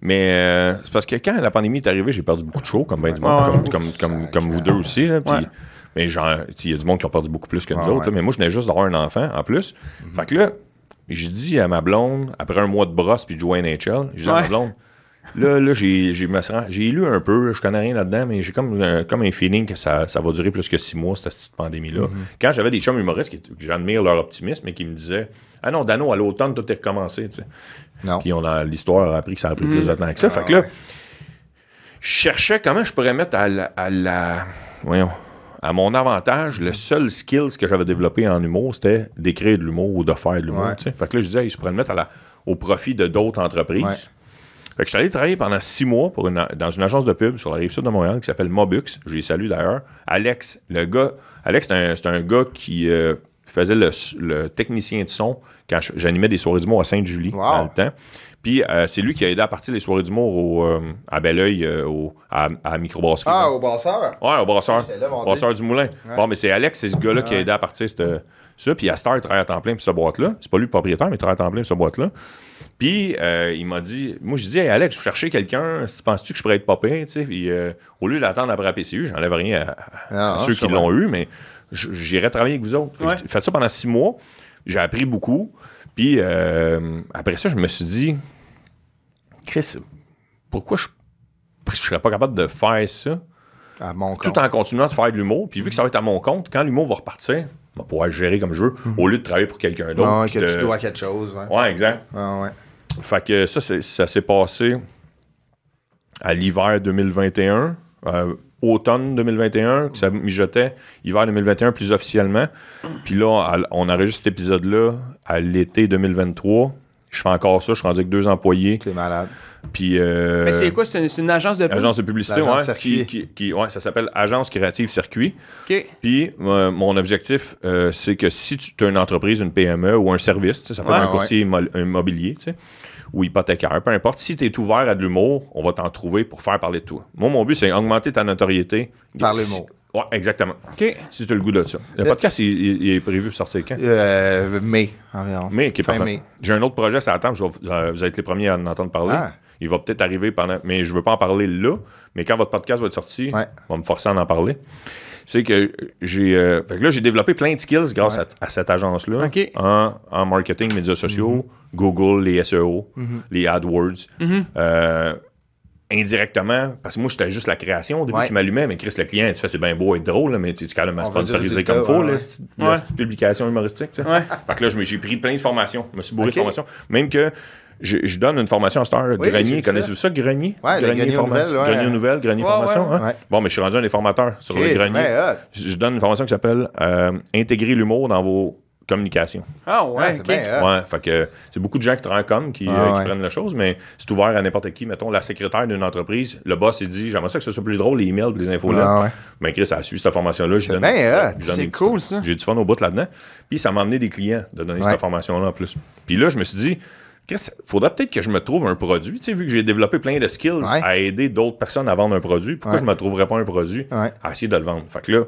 Mais c'est parce que quand la pandémie est arrivée, j'ai perdu beaucoup de shows, comme ben du monde, comme vous deux aussi, là, puis... Mais genre, il y a du monde qui a perdu beaucoup plus que nous autres. Là, mais moi, je venais juste d'avoir un enfant en plus. Fait que là, j'ai dit à ma blonde, après un mois de brosse puis de jouer à NHL, j'ai dit à ma blonde, là j'ai lu un peu, là, je connais rien là-dedans, mais j'ai comme un feeling que ça va durer plus que 6 mois, cette petite pandémie-là. Quand j'avais des chums humoristes que j'admire leur optimisme et qui me disaient, ah non, Dano, à l'automne, tout est recommencé, tu sais. Non. Puis l'histoire a appris que ça a pris plus de temps que ça. Fait que là, je cherchais comment je pourrais mettre à mon avantage, le seul skills que j'avais développé en humour, c'était d'écrire de l'humour ou de faire de l'humour. Ouais. Fait que là, je disais, je pourrais le mettre au profit de d'autres entreprises. Ouais. Fait que je suis allé travailler pendant 6 mois dans une agence de pub sur la Rive-Sud de Montréal qui s'appelle Mobux. Je les salue d'ailleurs. Alex, c'est un gars qui faisait le technicien de son quand j'animais des soirées d'humour à Sainte-Julie dans le temps. Puis c'est lui qui a aidé à partir des soirées d'humour à Belleuil, à Microbrasserie. Ah, au brasseur? Ouais, au brasseur. Brasseur du Moulin. Ouais. Bon, mais c'est Alex, c'est ce gars-là qui a aidé à partir ça. Puis à Star, il travaille à temps plein pour cette boîte-là. C'est pas lui le propriétaire, mais il travaille à temps plein pour cette boîte-là. Puis il m'a dit, moi je dis, hey Alex, je cherchais quelqu'un, penses-tu que je pourrais être pas pire, tu sais? Puis au lieu d'attendre après la PCU, j'enlève rien à ceux qui l'ont eu, mais j'irais travailler avec vous autres. J'ai fait ça pendant 6 mois. J'ai appris beaucoup. Puis après ça, je me suis dit, Chris, pourquoi je serais pas capable de faire ça à mon compte, tout en continuant de faire de l'humour? Puis vu que ça va être à mon compte, quand l'humour va repartir, je vais pouvoir le gérer comme je veux, au lieu de travailler pour quelqu'un d'autre. Que tu dois quelque chose. Ouais, exact. Fait que ça s'est passé à l'hiver 2021, automne 2021, que ça mijotait, hiver 2021 plus officiellement. Puis là, on enregistre cet épisode-là à l'été 2023. Je fais encore ça, je suis rendu avec 2 employés. C'est malade. Puis, mais c'est quoi? C'est une agence de pub? Agence de publicité, ça s'appelle Agence Créative Circuit. OK. Puis, mon objectif, c'est que si tu as une entreprise, une PME ou un service, ça peut être un courtier immobilier, tu sais, ou hypothécaire, peu importe, si tu es ouvert à de l'humour, on va t'en trouver pour faire parler de toi. Moi, mon but, c'est augmenter ta notoriété. Par l'humour. Oui, exactement. OK. Si tu as le goût de ça. Le podcast, il est prévu pour sortir quand? Mai, environ. Mai, OK, parfait. Mai. J'ai un autre projet, ça attend, vous allez être les premiers à en entendre parler. Ah. Il va peut-être arriver mais je ne veux pas en parler là, mais quand votre podcast va être sorti, on va me forcer à en parler. C'est que j'ai développé plein de skills grâce à cette agence-là. Okay. En marketing, médias sociaux, Google, les SEO, les AdWords. Indirectement, parce que moi, j'étais juste la création au début qui m'allumait, mais Chris, le client, il fait c'est bien beau être drôle, là, mais tu es quand même à sponsoriser comme il faut, cette publication humoristique. Fait que là, j'ai pris plein de formations. Je me suis bourré de formations. Même que je donne une formation à Star, Grenier. Connaissez-vous ça, Grenier? Oui, Grenier Formation. Grenier Nouvelle, Grenier Formation. Bon, mais je suis rendu un des formateurs sur le Grenier. Je donne une formation qui s'appelle Intégrer l'humour dans vos communication. Ah ouais, c'est bien. Ouais, fait que c'est beaucoup de gens qui travaillent qui prennent la chose, mais c'est ouvert à n'importe qui. Mettons, la secrétaire d'une entreprise, le boss, il dit, j'aimerais ça que ce soit plus drôle, les emails et les infos là. Mais Chris, ça a suivi cette formation-là. C'est cool, ça. J'ai du fun au bout là-dedans. Puis ça m'a amené des clients de donner cette formation-là en plus. Puis là, je me suis dit, Chris, faudrait peut-être que je me trouve un produit. Tu sais, vu que j'ai développé plein de skills à aider d'autres personnes à vendre un produit, pourquoi je me trouverais pas un produit à essayer de le vendre? Fait que là,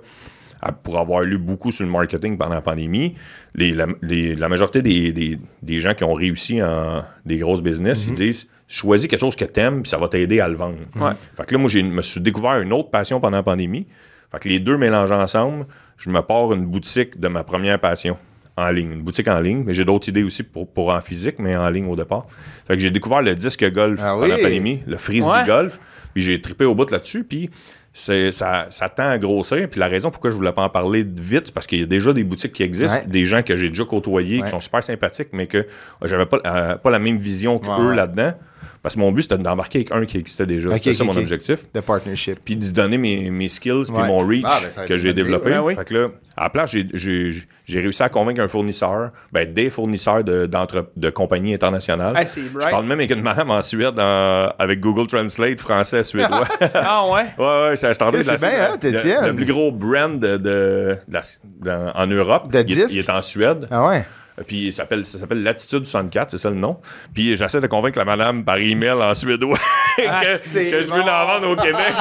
pour avoir lu beaucoup sur le marketing pendant la pandémie, la majorité des gens qui ont réussi en des grosses business, ils disent choisis quelque chose que t'aimes puis ça va t'aider à le vendre. Fait que là, moi, je me suis découvert une autre passion pendant la pandémie. Fait que les deux mélangés ensemble, je me pars une boutique de ma première passion. en ligne, une boutique en ligne. Mais j'ai d'autres idées aussi pour en physique, mais en ligne au départ. Fait que j'ai découvert le disque golf pendant la pandémie, le frisbee golf. Puis j'ai trippé au bout là-dessus. Puis ça tend à grossir. Puis la raison pourquoi je voulais pas en parler vite, c'est parce qu'il y a déjà des boutiques qui existent, des gens que j'ai déjà côtoyés, qui sont super sympathiques, mais que j'avais pas la même vision qu'eux là-dedans. Parce que mon but, c'était d'embarquer avec un qui existait déjà. C'était ça mon objectif. De partnership. Puis de donner mes skills puis mon reach que j'ai développé. Fait que là, à la place, j'ai réussi à convaincre un fournisseur, des fournisseurs de compagnies internationales. Je parle même avec une madame en Suède avec Google Translate français suédois. Ah ouais? Ouais, c'est bien, Étienne. Le plus gros brand en Europe. De disques? Il est en Suède. Ah ouais? Puis ça s'appelle Latitude 64, c'est ça le nom. Puis j'essaie de convaincre la madame par email en suédois que je veux l'en vendre au Québec.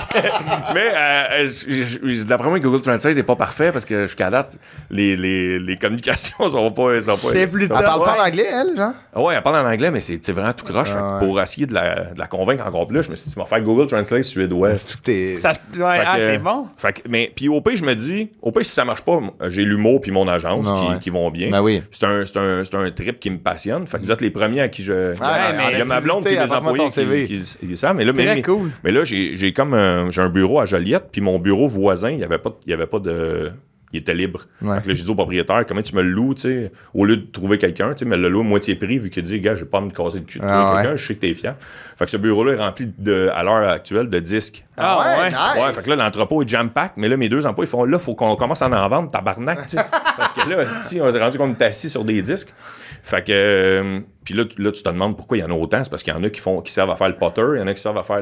Mais d'après moi, Google Translate n'est pas parfait parce que jusqu'à date, les communications sont pas... C'est plus tard. Elle parle pas en anglais, elle, genre? Ouais, elle parle en anglais, mais c'est vraiment tout croche. Pour essayer de la convaincre encore plus, je me suis dit, tu vas faire Google Translate suédois. C'est bon. Mais puis au pire, je me dis, si ça marche pas, j'ai l'humour puis mon agence qui vont bien. Ben oui. C'est un trip qui me passionne. Fait que vous êtes les premiers à qui je... il y a ma blonde puis les employés qui savent. Mais là, cool. Mais là, j'ai un bureau à Joliette, puis mon bureau voisin, il y avait pas de... Il était libre. Fait que là, j'ai dit au propriétaire, comment tu me le loues, tu sais, au lieu de trouver quelqu'un, tu sais, me le loue à moitié prix, vu qu'il dit, gars, je vais pas me casser le cul de trouver quelqu'un, je sais que t'es fier. Fait que ce bureau-là est rempli à l'heure actuelle de disques. Nice. Ouais, fait que là, l'entrepôt est jam-pack, mais là, mes deux employés, ils font, là, faut qu'on commence à en vendre, tabarnak, tu sais. Parce que là, si on s'est rendu qu'on est assis sur des disques. Fait que, puis là, tu te demandes pourquoi il y en a autant. C'est parce qu'il y en a qui servent à faire le putter, il y en a qui servent à faire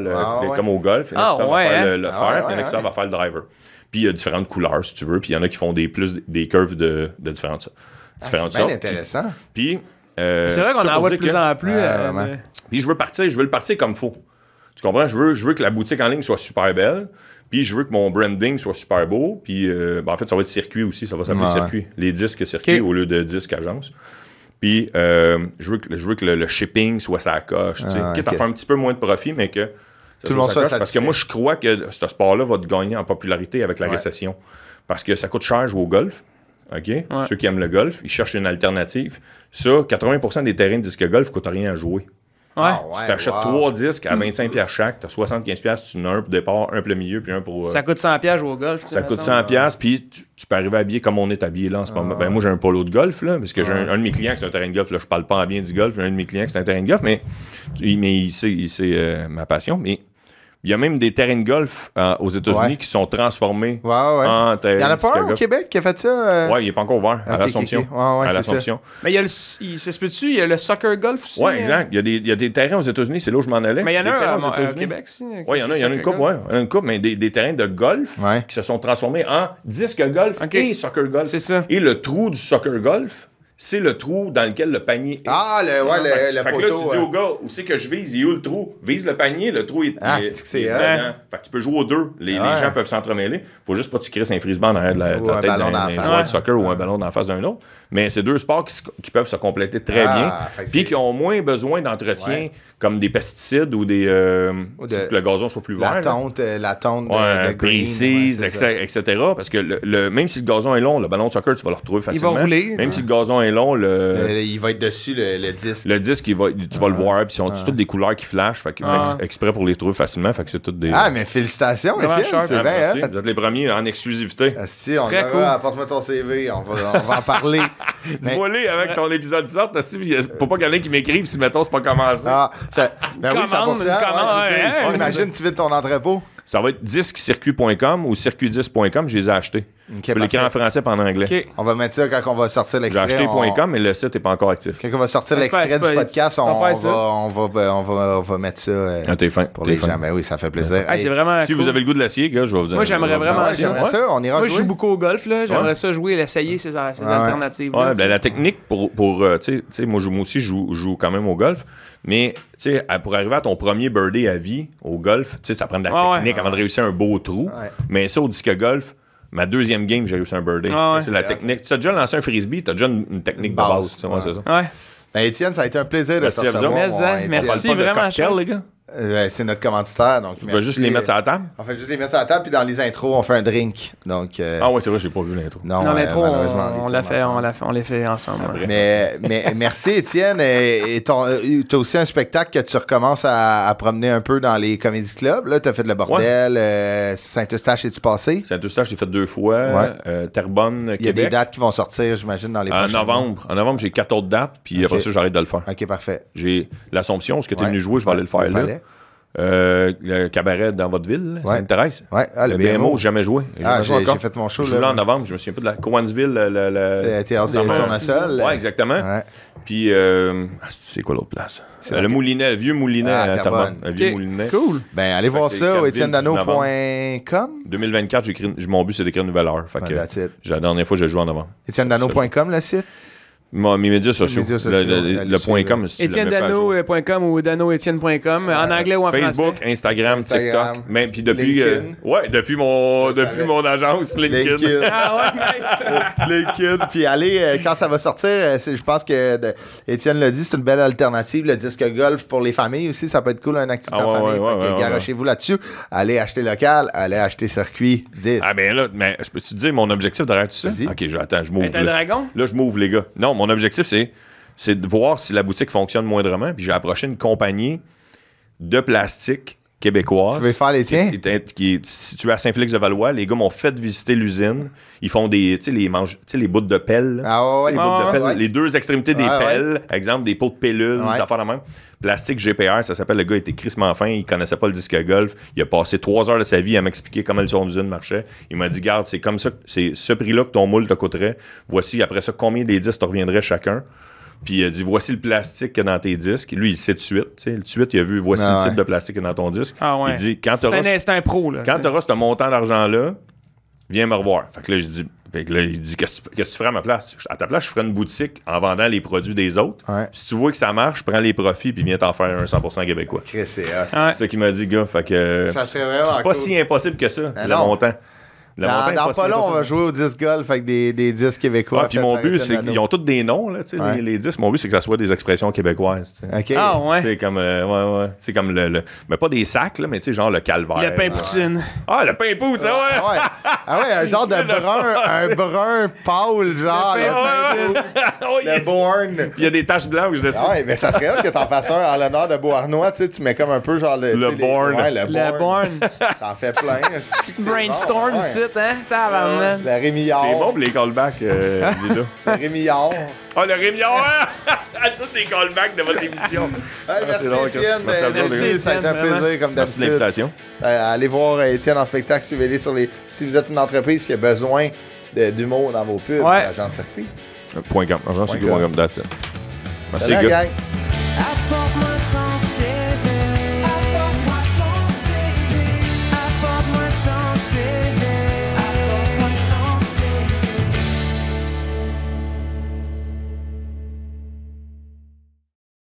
comme au golf, il y en a qui servent à faire le fer, il y en a qui servent à faire le driver. Puis il y a différentes couleurs, si tu veux. Puis il y en a qui font des curves de différentes sortes. C'est bien intéressant. Puis... c'est vrai qu'on en voit de plus en plus. Puis je veux le partir comme il faut. Tu comprends? Je veux que la boutique en ligne soit super belle. Puis je veux que mon branding soit super beau. Puis en fait, ça va être circuit aussi. Ça va s'appeler circuit. Les disques circuit au lieu de disques agence. Puis je veux que le shipping soit sa coche. Quitte à faire un petit peu moins de profit, mais que... Tout le monde soit satisfait. Parce que moi, je crois que ce sport-là va gagner en popularité avec la récession. Parce que ça coûte cher jouer au golf. OK? Ceux qui aiment le golf, ils cherchent une alternative. Ça, 80% des terrains de disque golf ne coûtent rien à jouer. Tu t'achètes 3 disques à 25$ chaque, tu as 75$, tu en as un pour départ, un pour le milieu, puis un pour... Ça coûte 100$ jouer au golf. Ça coûte 100$, puis tu peux arriver habillé comme on est habillé là en ce moment. Ben, moi, j'ai un polo de golf, là, parce que j'ai un de mes clients qui c'est un terrain de golf. Là, je parle pas bien du golf, j'ai un de mes clients qui c'est un terrain de golf, mais il sait ma passion. Mais il y a même des terrains de golf aux États-Unis qui sont transformés en terrain de golf. Il y en a pas un au Québec qui a fait ça? Oui, il n'est pas encore ouvert à l'Assomption. À l'Assomption. Mais il y a il y a le soccer golf aussi. Oui, exact. Il y a des terrains aux États-Unis, c'est là où je m'en allais. Mais il y en a un au Québec aussi. Oui, il y en a une couple, mais des terrains de golf qui se sont transformés en disque golf et soccer golf. C'est ça. Et le trou du soccer golf, c'est le trou dans lequel le panier est. Le fait que là, tu dis au gars, où c'est que je vise? Il est où le trou? Vise le panier, le trou est dedans. Fait que tu peux jouer aux deux. Les gens peuvent s'entremêler. Faut juste pas que tu crisses un frisbee en arrière de la tête d'un joueur de soccer ou un ballon en face d'un autre. Mais c'est deux sports qui peuvent se compléter très bien. Puis qui ont moins besoin d'entretien, comme des pesticides ou que le gazon soit plus vert. La tonte de précise, etc. Parce que même si le gazon est long, le ballon de soccer, tu vas le retrouver facilement. Il va rouler. Même si le gazon est long, il va être dessus, le disque. Le disque, tu vas le voir, puis ils ont toutes des couleurs qui flashent, fait exprès pour les trouver facilement, fait que c'est toutes des... mais félicitations, c'est bien, Vous êtes les premiers en exclusivité. Très cool. Apporte-moi ton CV, on va en parler. Dis-moi-les avec ton épisode de sorte, faut pas qu'il y en ait qui m'écrivent si, mettons, c'est pas commencé. Ben oui, 100%. Imagine, tu vides ton entrepôt. Ça va être disquecircuit.com ou circuitdisc.com, je les ai achetés. Tu peux l'écrire en français et en anglais. On va mettre ça quand on va sortir l'extrait. J'ai acheté.com, mais le site n'est pas encore actif. Quand on va sortir l'extrait du podcast, on va mettre ça t'es fin. pour les gens. Ben oui, ça fait plaisir. C'est vraiment si vous avez le goût de l'acier, je vais vous dire. Moi, j'aimerais vraiment ça. On ira jouer. Moi, je joue beaucoup au golf. J'aimerais ça jouer, essayer ces alternatives. La technique pour tu sais, moi aussi, je joue quand même au golf. Mais, tu sais, pour arriver à ton premier birdie à vie au golf, tu sais, ça prend de la technique avant de réussir un beau trou. Mais ça, au disque golf, ma deuxième game, j'ai réussi un birdie. C'est la technique. Tu as déjà lancé un frisbee, tu as déjà une technique de base. C'est ça. Ben, Étienne, ça a été un plaisir de te recevoir. Merci vraiment, Cocktail, les gars. C'est notre commanditaire, donc Tu vas juste les mettre sur la table? On fait juste les mettre sur la table, puis dans les intros, on fait un drink. Donc, Ah ouais, c'est vrai, j'ai pas vu l'intro. Non, l'intro, malheureusement, on l'a fait ensemble. Ouais. Mais merci, Étienne. Et t'as aussi un spectacle que tu recommences à promener un peu dans les comédie clubs. Là, t'as fait Le Bordel, Saint-Eustache, es-tu passé? Saint-Eustache, j'ai fait 2 fois. Terrebonne, Québec. Il y a des dates qui vont sortir, j'imagine, dans les prochains mois. En novembre, j'ai 4 autres dates, puis après ça, j'arrête de le faire. OK, parfait. J'ai l'Assomption, ce que tu es venu jouer, je vais aller le faire là. Le cabaret dans votre ville, Sainte-Thérèse. Ouais. Le BMO, jamais joué. J'ai fait mon show. Je joue là en novembre, je me souviens pas de la Cowansville. Le théâtre des Tournesols. Ouais, exactement. Ouais. Puis, c'est quoi l'autre place? Le Moulinet, le vieux Moulinet à Terrebonne. Le vieux Moulinet. Cool. Ben, allez voir ça au etiennedano.com. 2024, mon but, c'est d'écrire une nouvelle heure. Fait que, la dernière fois, j'ai joué en novembre. etiennedano.com, le site? Mes médias sociaux. Le point .com. EtienneDano.com ou danoetienne.com en anglais ou en Facebook, français. Instagram, TikTok. Même puis depuis depuis mon agence LinkedIn. Ah ouais, nice. LinkedIn. Puis allez, quand ça va sortir, je pense que Étienne l'a dit, c'est une belle alternative. Le disque golf pour les familles aussi, ça peut être cool, une activité en famille. Garochez-vous là-dessus. Allez acheter local, allez acheter circuit 10. Ah ben là, mais je peux-tu te dire mon objectif derrière tout ça? Ok, attends, je m'ouvre. Là, je m'ouvre, les gars. Non, mon objectif, c'est de voir si la boutique fonctionne moindrement. Puis j'ai approché une compagnie de plastique québécoise. Tu veux faire les tiens? Qui est située à Saint-Félix-de-Valois. Les gars m'ont fait visiter l'usine. Ils font les bouts de pelle. Ah ouais, les bouts de pelle, ouais. les 2 extrémités des pelles. Exemple, des pots de pilules, des affaires de même. Plastique GPR, ça s'appelle. Le gars était crissement fin. Il connaissait pas le disque golf. Il a passé 3 heures de sa vie à m'expliquer comment son usine marchait. Il m'a dit, garde, c'est comme ça, c'est ce prix-là que ton moule te coûterait. Voici, après ça, combien des disques te reviendraient chacun. Puis il a dit, voici le plastique qu'il y a dans tes disques. Lui, il sait tout de suite. Tout de suite, il a vu, voici le type de plastique qu'il y a dans ton disque. Il dit, quand tu c'est un pro, là. Quand tu auras ce montant d'argent-là, viens me revoir. Fait que là, il dit, qu'est-ce que tu ferais à ma place? À ta place, je ferais une boutique en vendant les produits des autres. Ouais. Si tu vois que ça marche, prends les profits puis viens t'en faire un 100% québécois. C'est ça qu'il m'a dit, gars. Fait que c'est pas si impossible que ça, le montant. Dans pas long, on va jouer au disque golf avec des disques québécois. Puis mon but, c'est qu'ils ont tous des noms, là, les disques. Mon but, c'est que ça soit des expressions québécoises. OK. Ah ouais. C'est comme, comme le. Mais pas des sacs, là, mais genre le calvaire. Le pain poutine. Ah, le pain poutine, Ah ouais, un genre de brun pâle, genre. Le Bourne. Puis il y a des taches blanches dessus. Ah ouais, mais ça serait hâte que t'en fasses un en l'honneur de Beauharnois, tu mets comme un peu genre le Bourne. Le Bourne. T'en fais plein. Brainstorm ici. Le Rémillard. C'est bon pour les callbacks, Le Rémillard. Ah, le Rémillard! À tous les callbacks de votre émission. Merci, Étienne. Merci, ça a été un plaisir, comme d'habitude. Merci de l'invitation. Allez voir Étienne en spectacle. Suivez-les si vous êtes une entreprise qui a besoin d'humour dans vos pubs. Agence Circuit. .com. Agence Circuit.com. That's it. Merci, gars.